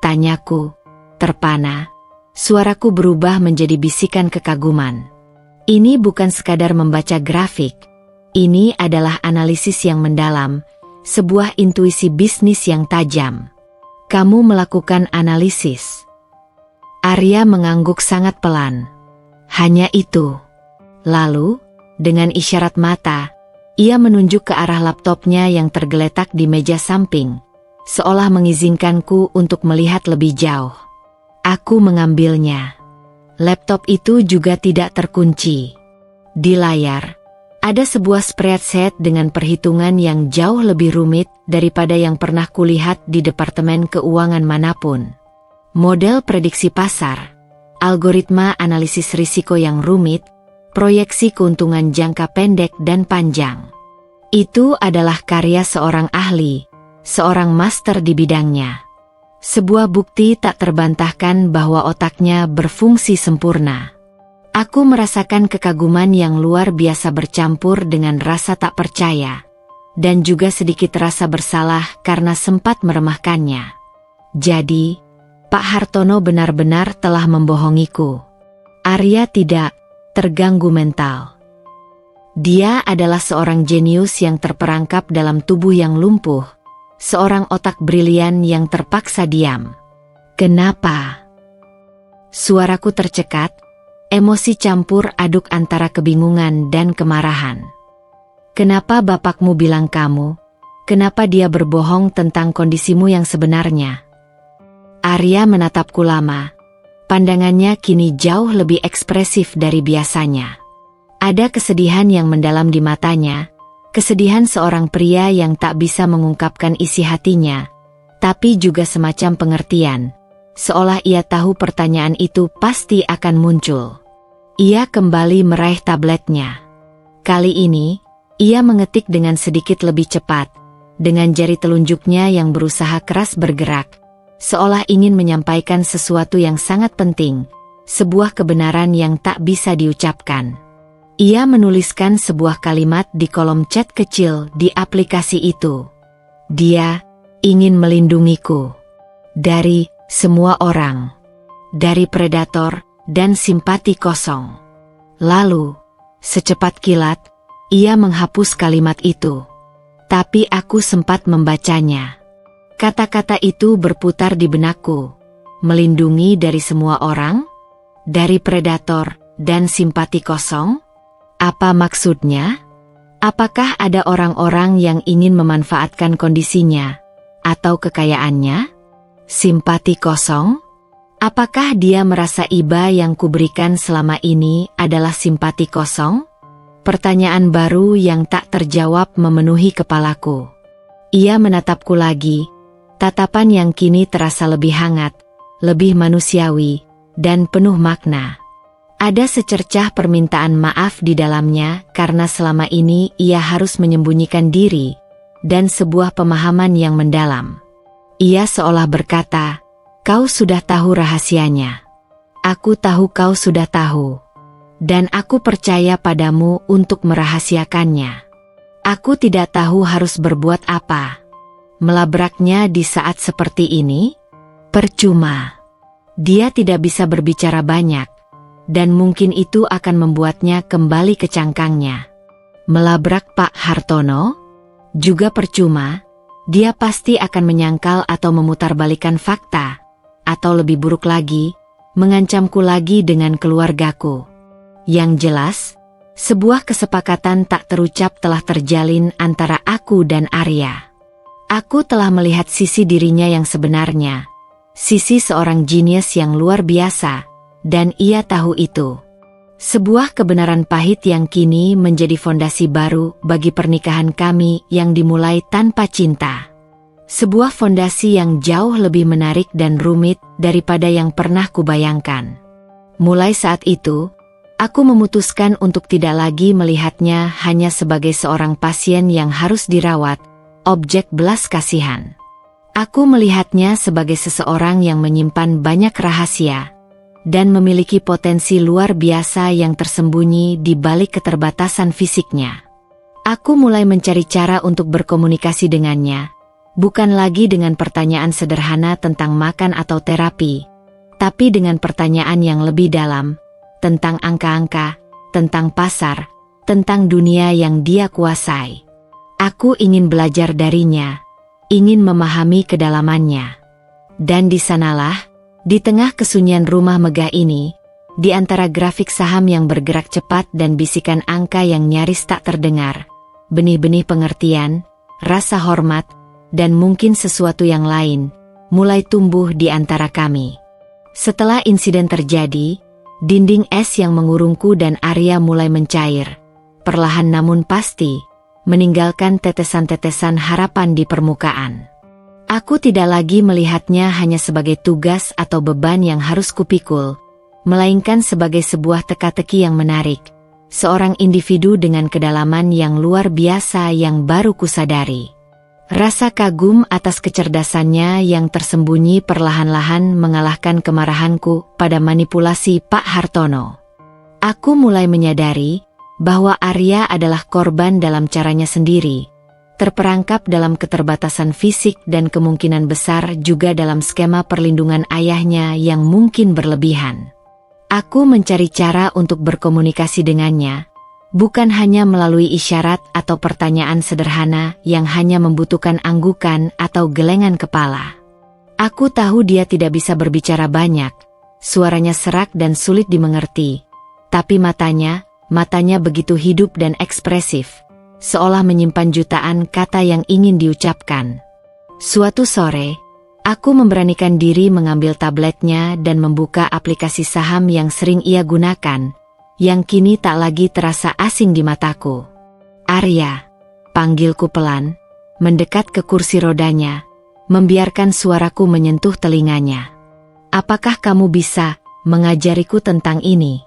Tanyaku, terpana. Suaraku berubah menjadi bisikan kekaguman. Ini bukan sekadar membaca grafik. Ini adalah analisis yang mendalam, sebuah intuisi bisnis yang tajam. Kamu melakukan analisis. Arya mengangguk sangat pelan. Hanya itu. Lalu, dengan isyarat mata, ia menunjuk ke arah laptopnya yang tergeletak di meja samping, seolah mengizinkanku untuk melihat lebih jauh. Aku mengambilnya. Laptop itu juga tidak terkunci. Di layar, ada sebuah spreadsheet dengan perhitungan yang jauh lebih rumit daripada yang pernah kulihat di departemen keuangan manapun. Model prediksi pasar, algoritma analisis risiko yang rumit, proyeksi keuntungan jangka pendek dan panjang. Itu adalah karya seorang ahli, seorang master di bidangnya. Sebuah bukti tak terbantahkan bahwa otaknya berfungsi sempurna. Aku merasakan kekaguman yang luar biasa bercampur dengan rasa tak percaya, dan juga sedikit rasa bersalah karena sempat meremehkannya. Jadi, Pak Hartono benar-benar telah membohongiku. Arya tidak terganggu mental. Dia adalah seorang jenius yang terperangkap dalam tubuh yang lumpuh. Seorang otak brilian yang terpaksa diam. Kenapa? Suaraku tercekat, emosi campur aduk antara kebingungan dan kemarahan. Kenapa bapakmu bilang kamu? Kenapa dia berbohong tentang kondisimu yang sebenarnya? Arya menatapku lama. Pandangannya kini jauh lebih ekspresif dari biasanya. Ada kesedihan yang mendalam di matanya. Kesedihan seorang pria yang tak bisa mengungkapkan isi hatinya, tapi juga semacam pengertian, seolah ia tahu pertanyaan itu pasti akan muncul. Ia kembali meraih tabletnya. Kali ini, ia mengetik dengan sedikit lebih cepat, dengan jari telunjuknya yang berusaha keras bergerak, seolah ingin menyampaikan sesuatu yang sangat penting, sebuah kebenaran yang tak bisa diucapkan. Ia menuliskan sebuah kalimat di kolom chat kecil di aplikasi itu. Dia ingin melindungiku dari semua orang, dari predator dan simpati kosong. Lalu, secepat kilat, ia menghapus kalimat itu. Tapi aku sempat membacanya. Kata-kata itu berputar di benakku. Melindungi dari semua orang? Dari predator dan simpati kosong? Apa maksudnya? Apakah ada orang-orang yang ingin memanfaatkan kondisinya atau kekayaannya? Simpati kosong? Apakah dia merasa iba yang kuberikan selama ini adalah simpati kosong? Pertanyaan baru yang tak terjawab memenuhi kepalaku. Ia menatapku lagi, tatapan yang kini terasa lebih hangat, lebih manusiawi, dan penuh makna. Ada secercah permintaan maaf di dalamnya karena selama ini ia harus menyembunyikan diri, dan sebuah pemahaman yang mendalam. Ia seolah berkata, "Kau sudah tahu rahasianya. Aku tahu kau sudah tahu. Dan aku percaya padamu untuk merahasiakannya. Aku tidak tahu harus berbuat apa. Melabraknya di saat seperti ini? Percuma. Dia tidak bisa berbicara banyak. Dan mungkin itu akan membuatnya kembali ke cangkangnya. Melabrak Pak Hartono? Juga percuma, dia pasti akan menyangkal atau memutarbalikkan fakta, atau lebih buruk lagi, mengancamku lagi dengan keluargaku. Yang jelas, sebuah kesepakatan tak terucap telah terjalin antara aku dan Arya. Aku telah melihat sisi dirinya yang sebenarnya, sisi seorang jenius yang luar biasa, dan ia tahu itu. Sebuah kebenaran pahit yang kini menjadi fondasi baru bagi pernikahan kami yang dimulai tanpa cinta. Sebuah fondasi yang jauh lebih menarik dan rumit daripada yang pernah kubayangkan. Mulai saat itu, aku memutuskan untuk tidak lagi melihatnya hanya sebagai seorang pasien yang harus dirawat, objek belas kasihan. Aku melihatnya sebagai seseorang yang menyimpan banyak rahasia, dan memiliki potensi luar biasa yang tersembunyi di balik keterbatasan fisiknya. Aku mulai mencari cara untuk berkomunikasi dengannya, Bukan lagi dengan pertanyaan sederhana tentang makan atau terapi, tapi dengan pertanyaan yang lebih dalam, tentang angka-angka, tentang pasar, tentang dunia yang dia kuasai. Aku ingin belajar darinya, ingin memahami kedalamannya. Dan di sanalah, di tengah kesunyian rumah megah ini, di antara grafik saham yang bergerak cepat dan bisikan angka yang nyaris tak terdengar, benih-benih pengertian, rasa hormat, dan mungkin sesuatu yang lain, mulai tumbuh di antara kami. Setelah insiden terjadi, dinding es yang mengurungku dan Arya mulai mencair, perlahan namun pasti, meninggalkan tetesan-tetesan harapan di permukaan. Aku tidak lagi melihatnya hanya sebagai tugas atau beban yang harus kupikul, melainkan sebagai sebuah teka-teki yang menarik, seorang individu dengan kedalaman yang luar biasa yang baru kusadari. Rasa kagum atas kecerdasannya yang tersembunyi perlahan-lahan mengalahkan kemarahanku pada manipulasi Pak Hartono. Aku mulai menyadari bahwa Arya adalah korban dalam caranya sendiri, terperangkap dalam keterbatasan fisik dan kemungkinan besar juga dalam skema perlindungan ayahnya yang mungkin berlebihan. Aku mencari cara untuk berkomunikasi dengannya, bukan hanya melalui isyarat atau pertanyaan sederhana yang hanya membutuhkan anggukan atau gelengan kepala. Aku tahu dia tidak bisa berbicara banyak, suaranya serak dan sulit dimengerti, tapi matanya begitu hidup dan ekspresif, seolah menyimpan jutaan kata yang ingin diucapkan. Suatu sore, aku memberanikan diri mengambil tabletnya dan membuka aplikasi saham yang sering ia gunakan, yang kini tak lagi terasa asing di mataku. Arya, panggilku pelan, mendekat ke kursi rodanya, membiarkan suaraku menyentuh telinganya. Apakah kamu bisa mengajariku tentang ini?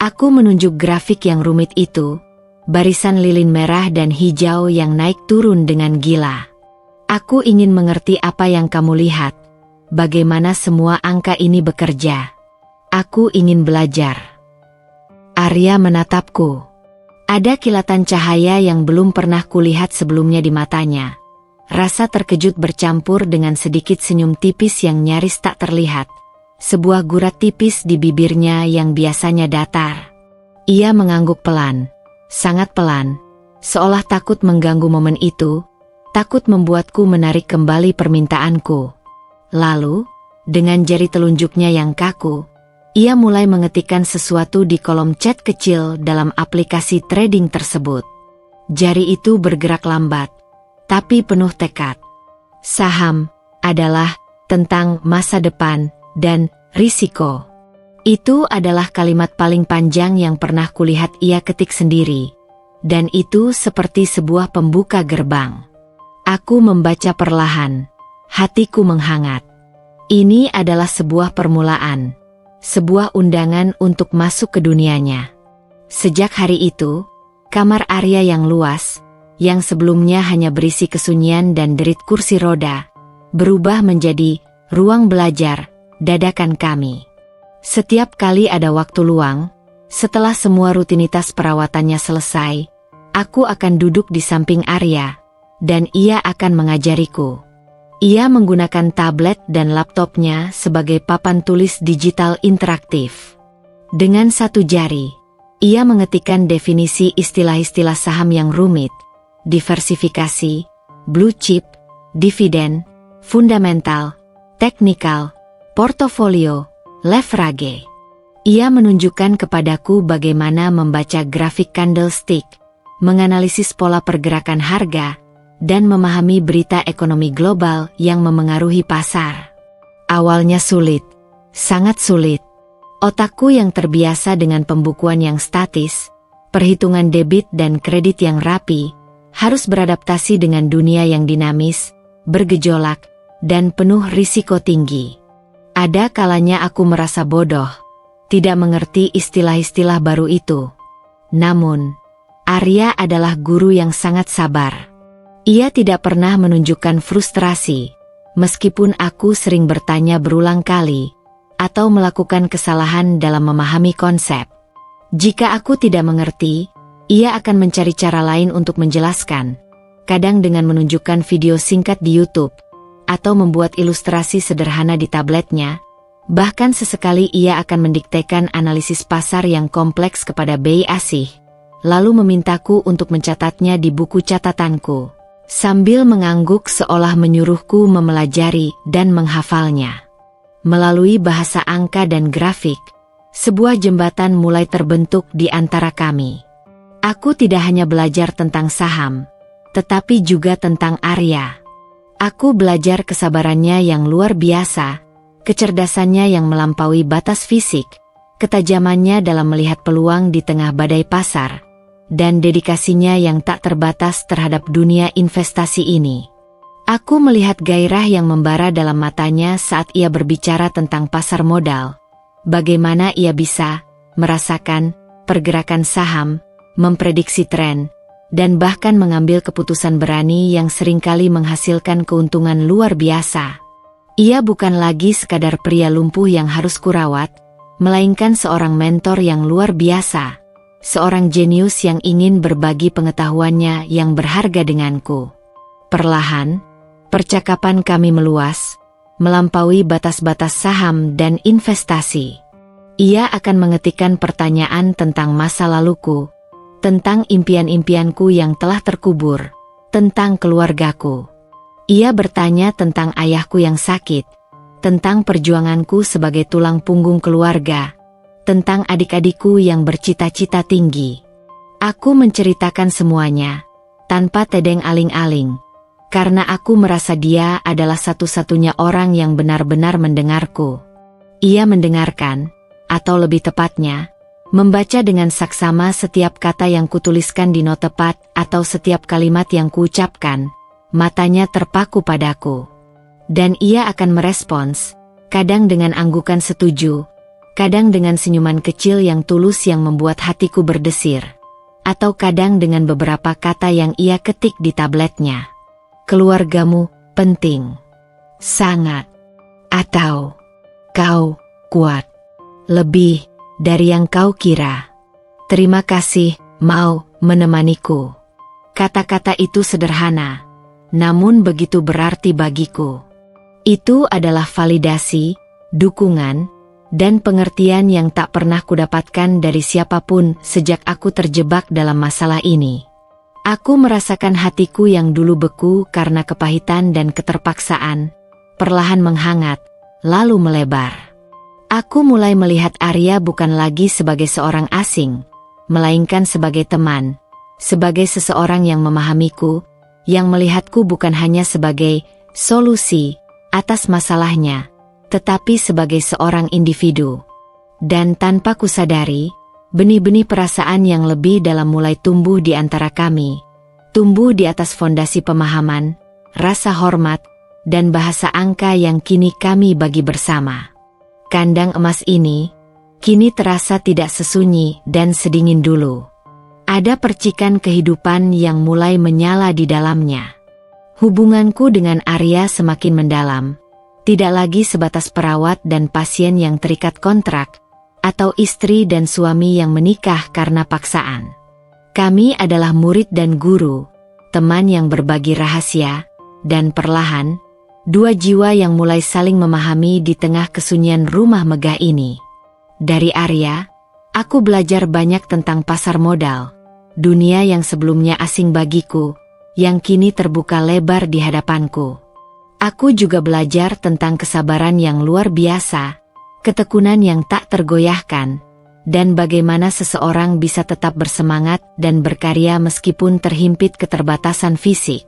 Aku menunjuk grafik yang rumit itu, barisan lilin merah dan hijau yang naik turun dengan gila. Aku ingin mengerti apa yang kamu lihat, bagaimana semua angka ini bekerja. Aku ingin belajar. Arya menatapku. Ada kilatan cahaya yang belum pernah kulihat sebelumnya di matanya. Rasa terkejut bercampur dengan sedikit senyum tipis yang nyaris tak terlihat. Sebuah gurat tipis di bibirnya yang biasanya datar. Ia mengangguk pelan, sangat pelan, seolah takut mengganggu momen itu, takut membuatku menarik kembali permintaanku. Lalu, dengan jari telunjuknya yang kaku, ia mulai mengetikkan sesuatu di kolom chat kecil dalam aplikasi trading tersebut. Jari itu bergerak lambat, tapi penuh tekad. Saham adalah tentang masa depan dan risiko. Itu adalah kalimat paling panjang yang pernah kulihat ia ketik sendiri, dan itu seperti sebuah pembuka gerbang. Aku membaca perlahan, hatiku menghangat. Ini adalah sebuah permulaan. Sebuah undangan untuk masuk ke dunianya. Sejak hari itu, kamar Arya yang luas, yang sebelumnya hanya berisi kesunyian dan derit kursi roda, berubah menjadi ruang belajar dadakan kami. Setiap kali ada waktu luang, setelah semua rutinitas perawatannya selesai, aku akan duduk di samping Arya, dan ia akan mengajariku. Ia menggunakan tablet dan laptopnya sebagai papan tulis digital interaktif. Dengan satu jari, ia mengetikkan definisi istilah-istilah saham yang rumit, diversifikasi, blue chip, dividen, fundamental, teknikal, portofolio, leverage. Ia menunjukkan kepadaku bagaimana membaca grafik candlestick, menganalisis pola pergerakan harga, dan memahami berita ekonomi global yang memengaruhi pasar. Awalnya sulit, sangat sulit. Otakku yang terbiasa dengan pembukuan yang statis, perhitungan debit dan kredit yang rapi, harus beradaptasi dengan dunia yang dinamis, bergejolak, dan penuh risiko tinggi. Ada kalanya aku merasa bodoh, tidak mengerti istilah-istilah baru itu. Namun, Arya adalah guru yang sangat sabar. Ia tidak pernah menunjukkan frustrasi, meskipun aku sering bertanya berulang kali, atau melakukan kesalahan dalam memahami konsep. Jika aku tidak mengerti, ia akan mencari cara lain untuk menjelaskan, kadang dengan menunjukkan video singkat di YouTube, atau membuat ilustrasi sederhana di tabletnya. Bahkan sesekali ia akan mendiktekan analisis pasar yang kompleks kepada Bei Asih, lalu memintaku untuk mencatatnya di buku catatanku, sambil mengangguk seolah menyuruhku mempelajari dan menghafalnya. Melalui bahasa angka dan grafik, sebuah jembatan mulai terbentuk di antara kami. Aku tidak hanya belajar tentang saham, tetapi juga tentang Arya. Aku belajar kesabarannya yang luar biasa, kecerdasannya yang melampaui batas fisik, ketajamannya dalam melihat peluang di tengah badai pasar, dan dedikasinya yang tak terbatas terhadap dunia investasi ini. Aku melihat gairah yang membara dalam matanya saat ia berbicara tentang pasar modal, bagaimana ia bisa merasakan pergerakan saham, memprediksi tren, dan bahkan mengambil keputusan berani yang seringkali menghasilkan keuntungan luar biasa. Ia bukan lagi sekadar pria lumpuh yang harus kurawat, melainkan seorang mentor yang luar biasa, seorang jenius yang ingin berbagi pengetahuannya yang berharga denganku. Perlahan, percakapan kami meluas, melampaui batas-batas saham dan investasi. Ia akan mengetikkan pertanyaan tentang masa laluku, tentang impian-impianku yang telah terkubur, tentang keluargaku. Ia bertanya tentang ayahku yang sakit, tentang perjuanganku sebagai tulang punggung keluarga, tentang adik-adikku yang bercita-cita tinggi. Aku menceritakan semuanya, tanpa tedeng aling-aling, karena aku merasa dia adalah satu-satunya orang yang benar-benar mendengarku. Ia mendengarkan, atau lebih tepatnya, membaca dengan saksama setiap kata yang kutuliskan di notepat atau setiap kalimat yang kuucapkan. Matanya terpaku padaku. Dan ia akan merespons, kadang dengan anggukan setuju, kadang dengan senyuman kecil yang tulus yang membuat hatiku berdesir, atau kadang dengan beberapa kata yang ia ketik di tabletnya. Keluargamu penting. Sangat. Atau kau kuat. Lebih dari yang kau kira. Terima kasih, mau menemaniku. Kata-kata itu sederhana, namun begitu berarti bagiku. Itu adalah validasi, dukungan, dan pengertian yang tak pernah kudapatkan dari siapapun sejak aku terjebak dalam masalah ini. Aku merasakan hatiku yang dulu beku karena kepahitan dan keterpaksaan, perlahan menghangat, lalu melebar. Aku mulai melihat Arya bukan lagi sebagai seorang asing, melainkan sebagai teman, sebagai seseorang yang memahamiku, yang melihatku bukan hanya sebagai solusi atas masalahnya, tetapi sebagai seorang individu. Dan tanpa kusadari, benih-benih perasaan yang lebih dalam mulai tumbuh di antara kami, tumbuh di atas fondasi pemahaman, rasa hormat, dan bahasa angka yang kini kami bagi bersama. Kandang emas ini, kini terasa tidak sesunyi dan sedingin dulu. Ada percikan kehidupan yang mulai menyala di dalamnya. Hubunganku dengan Arya semakin mendalam, tidak lagi sebatas perawat dan pasien yang terikat kontrak, atau istri dan suami yang menikah karena paksaan. Kami adalah murid dan guru, teman yang berbagi rahasia, dan perlahan, dua jiwa yang mulai saling memahami di tengah kesunyian rumah megah ini. Dari Arya, aku belajar banyak tentang pasar modal, dunia yang sebelumnya asing bagiku, yang kini terbuka lebar di hadapanku. Aku juga belajar tentang kesabaran yang luar biasa, ketekunan yang tak tergoyahkan, dan bagaimana seseorang bisa tetap bersemangat dan berkarya meskipun terhimpit keterbatasan fisik.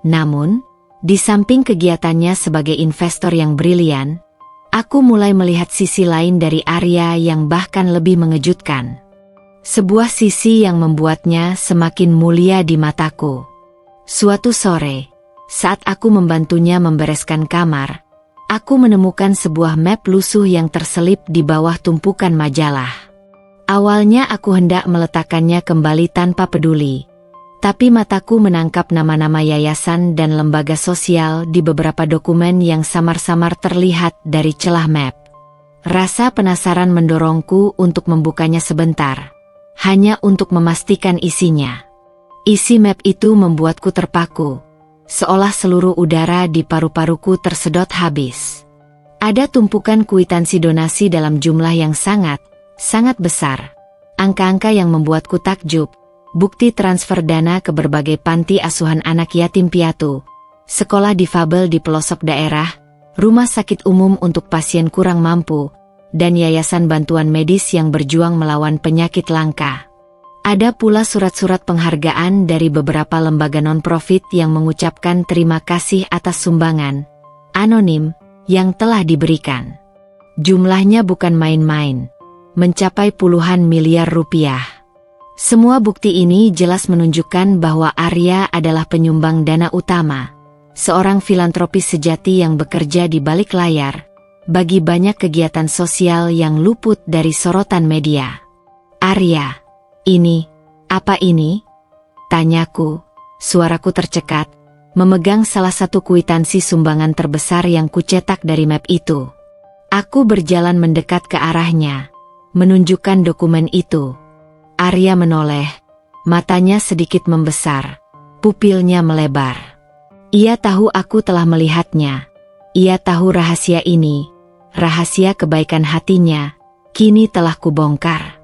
Namun, di samping kegiatannya sebagai investor yang brilian, aku mulai melihat sisi lain dari Arya yang bahkan lebih mengejutkan. Sebuah sisi yang membuatnya semakin mulia di mataku. Suatu sore, saat aku membantunya membereskan kamar, aku menemukan sebuah map lusuh yang terselip di bawah tumpukan majalah. Awalnya aku hendak meletakkannya kembali tanpa peduli, tapi mataku menangkap nama-nama yayasan dan lembaga sosial di beberapa dokumen yang samar-samar terlihat dari celah map. Rasa penasaran mendorongku untuk membukanya sebentar, hanya untuk memastikan isinya. Isi map itu membuatku terpaku, seolah seluruh udara di paru-paruku tersedot habis. Ada tumpukan kwitansi donasi dalam jumlah yang sangat besar. Angka-angka yang membuatku takjub, bukti transfer dana ke berbagai panti asuhan anak yatim piatu, sekolah difabel di pelosok daerah, rumah sakit umum untuk pasien kurang mampu, dan yayasan bantuan medis yang berjuang melawan penyakit langka. Ada pula surat-surat penghargaan dari beberapa lembaga non-profit yang mengucapkan terima kasih atas sumbangan anonim yang telah diberikan. Jumlahnya bukan main-main, mencapai puluhan miliar rupiah. Semua bukti ini jelas menunjukkan bahwa Arya adalah penyumbang dana utama, seorang filantropis sejati yang bekerja di balik layar, bagi banyak kegiatan sosial yang luput dari sorotan media. Arya, apa ini? Tanyaku, suaraku tercekat, memegang salah satu kwitansi sumbangan terbesar yang kucetak dari map itu. Aku berjalan mendekat ke arahnya, menunjukkan dokumen itu. Arya menoleh, matanya sedikit membesar, pupilnya melebar. Ia tahu aku telah melihatnya. Ia tahu rahasia ini, rahasia kebaikan hatinya, kini telah kubongkar.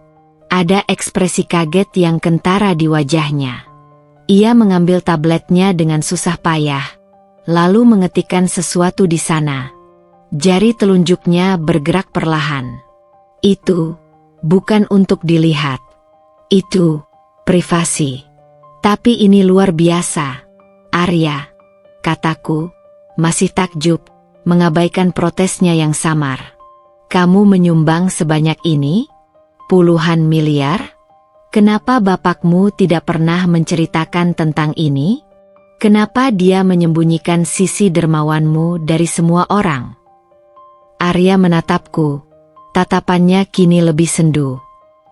Ada ekspresi kaget yang kentara di wajahnya. Ia mengambil tabletnya dengan susah payah, lalu mengetikkan sesuatu di sana. Jari telunjuknya bergerak perlahan. Itu bukan untuk dilihat. Itu privasi. Tapi ini luar biasa, Arya, kataku, masih takjub, mengabaikan protesnya yang samar. Kamu menyumbang sebanyak ini? Puluhan miliar? Kenapa bapakmu tidak pernah menceritakan tentang ini? Kenapa dia menyembunyikan sisi dermawanmu dari semua orang? Arya menatapku, tatapannya kini lebih sendu.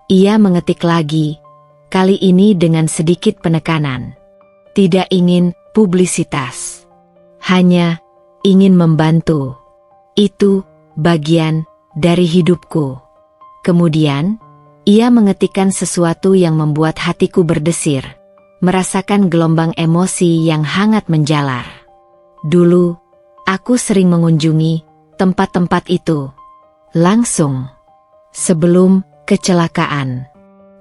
Ia mengetik lagi, kali ini dengan sedikit penekanan. Tidak ingin publisitas, hanya ingin membantu. Itu bagian dari hidupku. Kemudian, ia mengetikkan sesuatu yang membuat hatiku berdesir, merasakan gelombang emosi yang hangat menjalar. Dulu, aku sering mengunjungi tempat-tempat itu. Langsung, sebelum kecelakaan.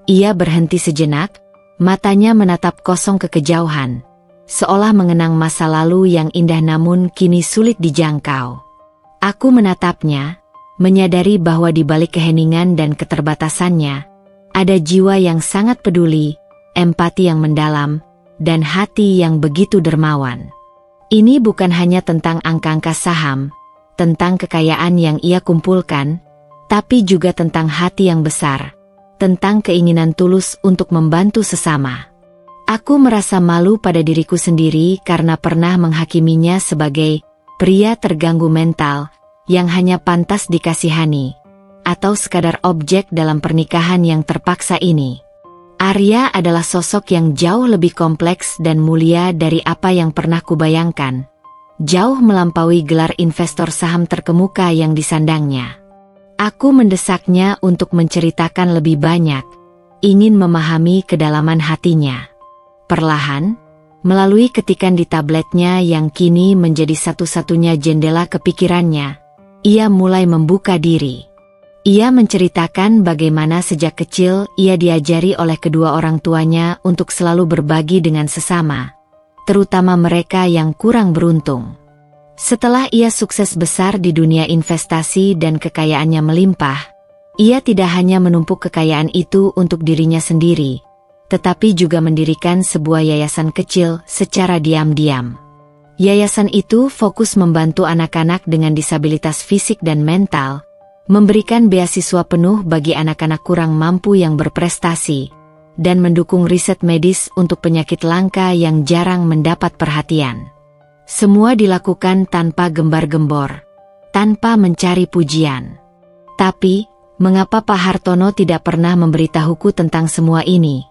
Ia berhenti sejenak, matanya menatap kosong ke kejauhan, seolah mengenang masa lalu yang indah namun kini sulit dijangkau. Aku menatapnya, menyadari bahwa di balik keheningan dan keterbatasannya, ada jiwa yang sangat peduli, empati yang mendalam, dan hati yang begitu dermawan. Ini bukan hanya tentang angka-angka saham, tentang kekayaan yang ia kumpulkan, tapi juga tentang hati yang besar, tentang keinginan tulus untuk membantu sesama. Aku merasa malu pada diriku sendiri karena pernah menghakiminya sebagai pria terganggu mental, yang hanya pantas dikasihani, atau sekadar objek dalam pernikahan yang terpaksa ini. Arya adalah sosok yang jauh lebih kompleks dan mulia dari apa yang pernah kubayangkan. Jauh melampaui gelar investor saham terkemuka yang disandangnya. Aku mendesaknya untuk menceritakan lebih banyak, ingin memahami kedalaman hatinya. Perlahan, melalui ketikan di tabletnya yang kini menjadi satu-satunya jendela kepikirannya, ia mulai membuka diri. Ia menceritakan bagaimana sejak kecil ia diajari oleh kedua orang tuanya untuk selalu berbagi dengan sesama, terutama mereka yang kurang beruntung. Setelah ia sukses besar di dunia investasi dan kekayaannya melimpah, ia tidak hanya menumpuk kekayaan itu untuk dirinya sendiri, tetapi juga mendirikan sebuah yayasan kecil secara diam-diam. Yayasan itu fokus membantu anak-anak dengan disabilitas fisik dan mental, memberikan beasiswa penuh bagi anak-anak kurang mampu yang berprestasi, dan mendukung riset medis untuk penyakit langka yang jarang mendapat perhatian. Semua dilakukan tanpa gembar-gembor, tanpa mencari pujian. Tapi, mengapa Pak Hartono tidak pernah memberitahuku tentang semua ini?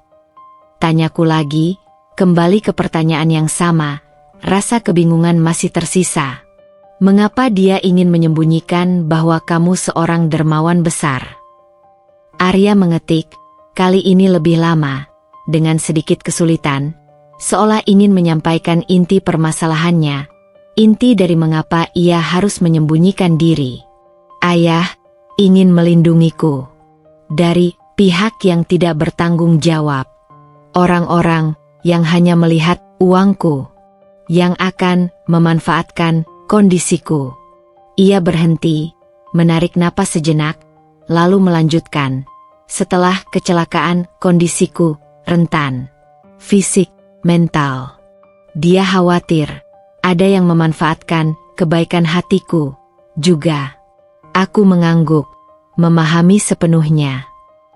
Tanyaku lagi, kembali ke pertanyaan yang sama. Rasa kebingungan masih tersisa. Mengapa dia ingin menyembunyikan bahwa kamu seorang dermawan besar? Arya mengetik, kali ini lebih lama, dengan sedikit kesulitan, seolah ingin menyampaikan inti permasalahannya, inti dari mengapa ia harus menyembunyikan diri. Ayah ingin melindungiku dari pihak yang tidak bertanggung jawab. Orang-orang yang hanya melihat uangku, yang akan memanfaatkan kondisiku. Ia berhenti, menarik napas sejenak, lalu melanjutkan. Setelah kecelakaan, kondisiku rentan. Fisik, mental. Dia khawatir ada yang memanfaatkan kebaikan hatiku juga. Aku mengangguk, memahami sepenuhnya.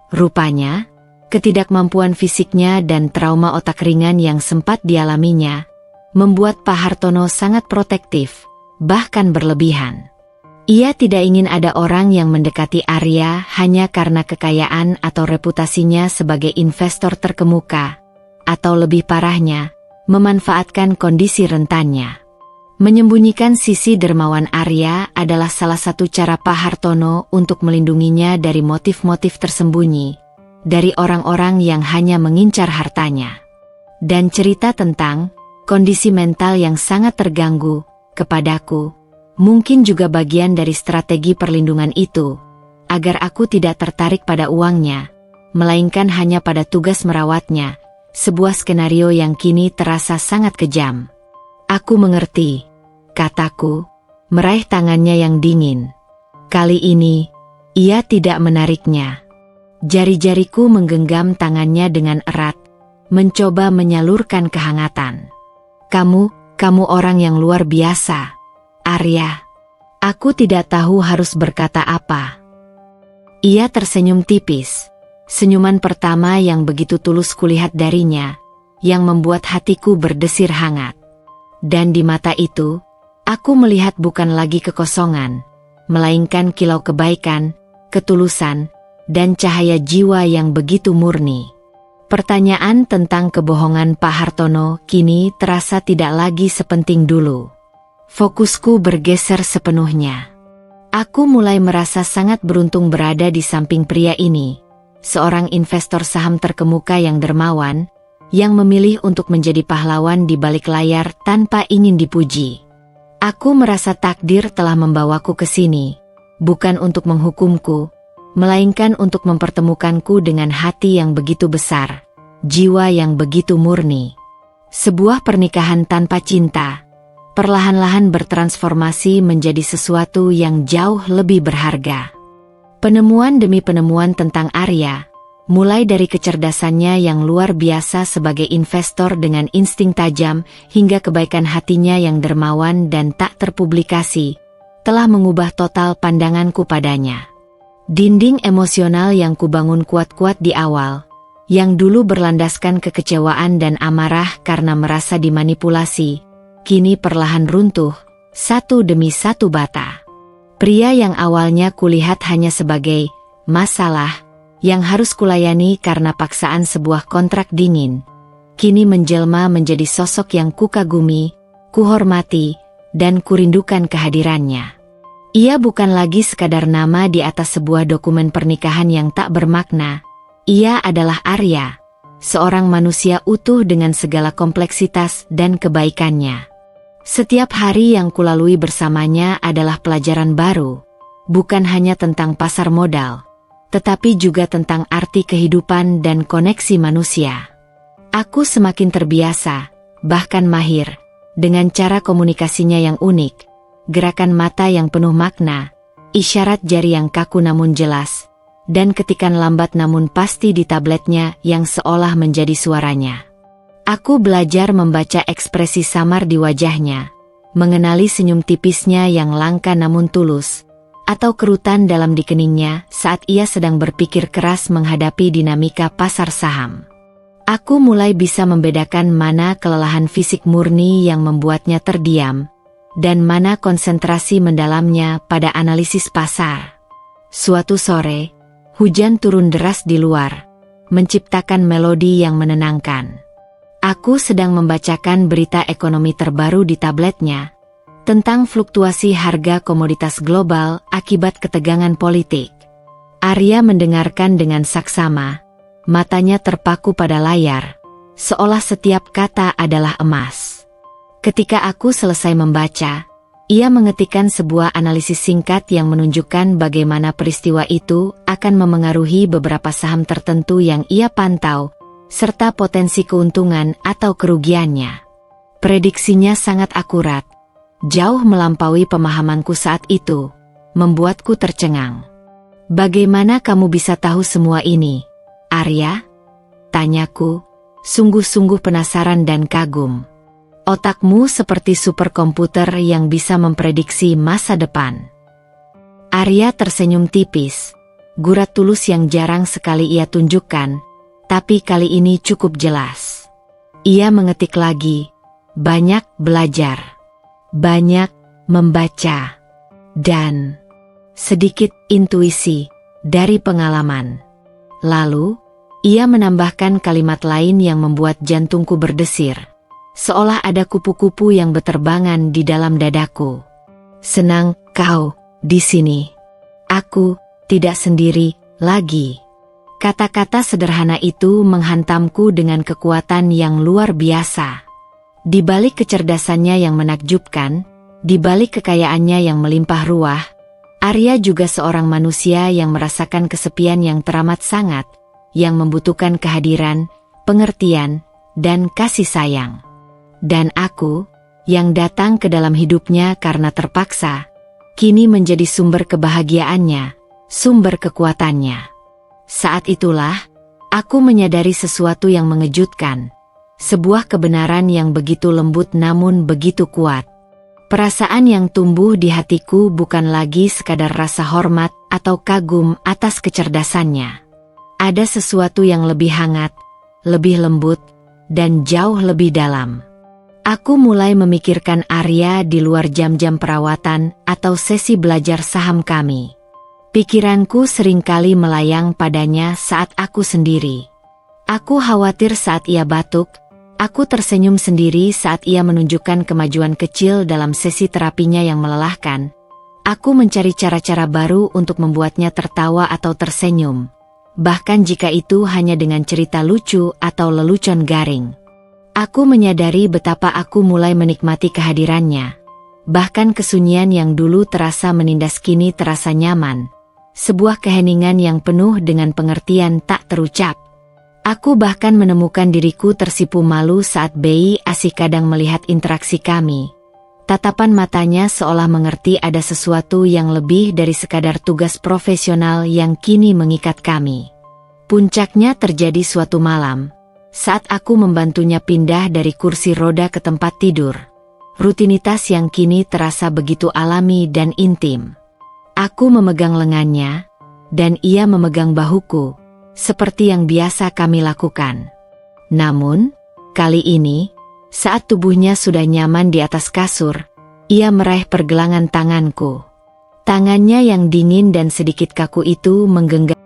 Rupanya, ketidakmampuan fisiknya dan trauma otak ringan yang sempat dialaminya membuat Pak Hartono sangat protektif, bahkan berlebihan. Ia tidak ingin ada orang yang mendekati Arya hanya karena kekayaan atau reputasinya sebagai investor terkemuka, atau lebih parahnya, memanfaatkan kondisi rentannya. Menyembunyikan sisi dermawan Arya adalah salah satu cara Pak Hartono untuk melindunginya dari motif-motif tersembunyi, dari orang-orang yang hanya mengincar hartanya. Dan cerita tentang kondisi mental yang sangat terganggu kepadaku mungkin juga bagian dari strategi perlindungan itu, agar aku tidak tertarik pada uangnya, melainkan hanya pada tugas merawatnya, sebuah skenario yang kini terasa sangat kejam. Aku mengerti, kataku, meraih tangannya yang dingin. Kali ini, ia tidak menariknya. Jari-jariku menggenggam tangannya dengan erat, mencoba menyalurkan kehangatan. Kamu orang yang luar biasa, Arya. Aku tidak tahu harus berkata apa. Ia tersenyum tipis, senyuman pertama yang begitu tulus kulihat darinya, yang membuat hatiku berdesir hangat. Dan di mata itu, aku melihat bukan lagi kekosongan, melainkan kilau kebaikan, ketulusan, dan cahaya jiwa yang begitu murni. Pertanyaan tentang kebohongan Pak Hartono kini terasa tidak lagi sepenting dulu. Fokusku bergeser sepenuhnya. Aku mulai merasa sangat beruntung berada di samping pria ini, seorang investor saham terkemuka yang dermawan, yang memilih untuk menjadi pahlawan di balik layar tanpa ingin dipuji. Aku merasa takdir telah membawaku ke sini, bukan untuk menghukumku, melainkan untuk mempertemukanku dengan hati yang begitu besar, jiwa yang begitu murni. Sebuah pernikahan tanpa cinta, perlahan-lahan bertransformasi menjadi sesuatu yang jauh lebih berharga. Penemuan demi penemuan tentang Arya, mulai dari kecerdasannya yang luar biasa sebagai investor dengan insting tajam, hingga kebaikan hatinya yang dermawan dan tak terpublikasi, telah mengubah total pandanganku padanya. Dinding emosional yang kubangun kuat-kuat di awal, yang dulu berlandaskan kekecewaan dan amarah karena merasa dimanipulasi, kini perlahan runtuh, satu demi satu bata. Pria yang awalnya kulihat hanya sebagai masalah, yang harus kulayani karena paksaan sebuah kontrak dingin, kini menjelma menjadi sosok yang kukagumi, kuhormati, dan kurindukan kehadirannya. Ia bukan lagi sekadar nama di atas sebuah dokumen pernikahan yang tak bermakna. Ia adalah Arya, seorang manusia utuh dengan segala kompleksitas dan kebaikannya. Setiap hari yang kulalui bersamanya adalah pelajaran baru, bukan hanya tentang pasar modal, tetapi juga tentang arti kehidupan dan koneksi manusia. Aku semakin terbiasa, bahkan mahir, dengan cara komunikasinya yang unik, gerakan mata yang penuh makna, isyarat jari yang kaku namun jelas, dan ketikan lambat namun pasti di tabletnya yang seolah menjadi suaranya. Aku belajar membaca ekspresi samar di wajahnya, mengenali senyum tipisnya yang langka namun tulus, atau kerutan dalam di keningnya saat ia sedang berpikir keras menghadapi dinamika pasar saham. Aku mulai bisa membedakan mana kelelahan fisik murni yang membuatnya terdiam, dan mana konsentrasi mendalamnya pada analisis pasar. Suatu sore, hujan turun deras di luar, menciptakan melodi yang menenangkan. Aku sedang membacakan berita ekonomi terbaru di tabletnya, tentang fluktuasi harga komoditas global akibat ketegangan politik. Arya mendengarkan dengan saksama, matanya terpaku pada layar, seolah setiap kata adalah emas. Ketika aku selesai membaca, ia mengetikkan sebuah analisis singkat yang menunjukkan bagaimana peristiwa itu akan memengaruhi beberapa saham tertentu yang ia pantau, serta potensi keuntungan atau kerugiannya. Prediksinya sangat akurat, jauh melampaui pemahamanku saat itu, membuatku tercengang. "Bagaimana kamu bisa tahu semua ini, Arya?" tanyaku, sungguh-sungguh penasaran dan kagum. "Otakmu seperti superkomputer yang bisa memprediksi masa depan." Arya tersenyum tipis, gurat tulus yang jarang sekali ia tunjukkan, tapi kali ini cukup jelas. Ia mengetik lagi, "Banyak belajar, banyak membaca, dan sedikit intuisi dari pengalaman." Lalu, ia menambahkan kalimat lain yang membuat jantungku berdesir. Seolah ada kupu-kupu yang berterbangan di dalam dadaku. "Senang kau di sini. Aku tidak sendiri lagi." Kata-kata sederhana itu menghantamku dengan kekuatan yang luar biasa. Di balik kecerdasannya yang menakjubkan, di balik kekayaannya yang melimpah ruah, Arya juga seorang manusia yang merasakan kesepian yang teramat sangat, yang membutuhkan kehadiran, pengertian, dan kasih sayang. Dan aku, yang datang ke dalam hidupnya karena terpaksa, kini menjadi sumber kebahagiaannya, sumber kekuatannya. Saat itulah, aku menyadari sesuatu yang mengejutkan, sebuah kebenaran yang begitu lembut namun begitu kuat. Perasaan yang tumbuh di hatiku bukan lagi sekadar rasa hormat atau kagum atas kecerdasannya. Ada sesuatu yang lebih hangat, lebih lembut, dan jauh lebih dalam. Aku mulai memikirkan Arya di luar jam-jam perawatan atau sesi belajar saham kami. Pikiranku seringkali melayang padanya saat aku sendiri. Aku khawatir saat ia batuk, aku tersenyum sendiri saat ia menunjukkan kemajuan kecil dalam sesi terapinya yang melelahkan. Aku mencari cara-cara baru untuk membuatnya tertawa atau tersenyum, bahkan jika itu hanya dengan cerita lucu atau lelucon garing. Aku menyadari betapa aku mulai menikmati kehadirannya. Bahkan kesunyian yang dulu terasa menindas kini terasa nyaman. Sebuah keheningan yang penuh dengan pengertian tak terucap. Aku bahkan menemukan diriku tersipu malu saat Bei asik kadang melihat interaksi kami. Tatapan matanya seolah mengerti ada sesuatu yang lebih dari sekadar tugas profesional yang kini mengikat kami. Puncaknya terjadi suatu malam, saat aku membantunya pindah dari kursi roda ke tempat tidur. Rutinitas yang kini terasa begitu alami dan intim. Aku memegang lengannya, dan ia memegang bahuku, seperti yang biasa kami lakukan. Namun, kali ini, saat tubuhnya sudah nyaman di atas kasur, ia meraih pergelangan tanganku. Tangannya yang dingin dan sedikit kaku itu menggenggam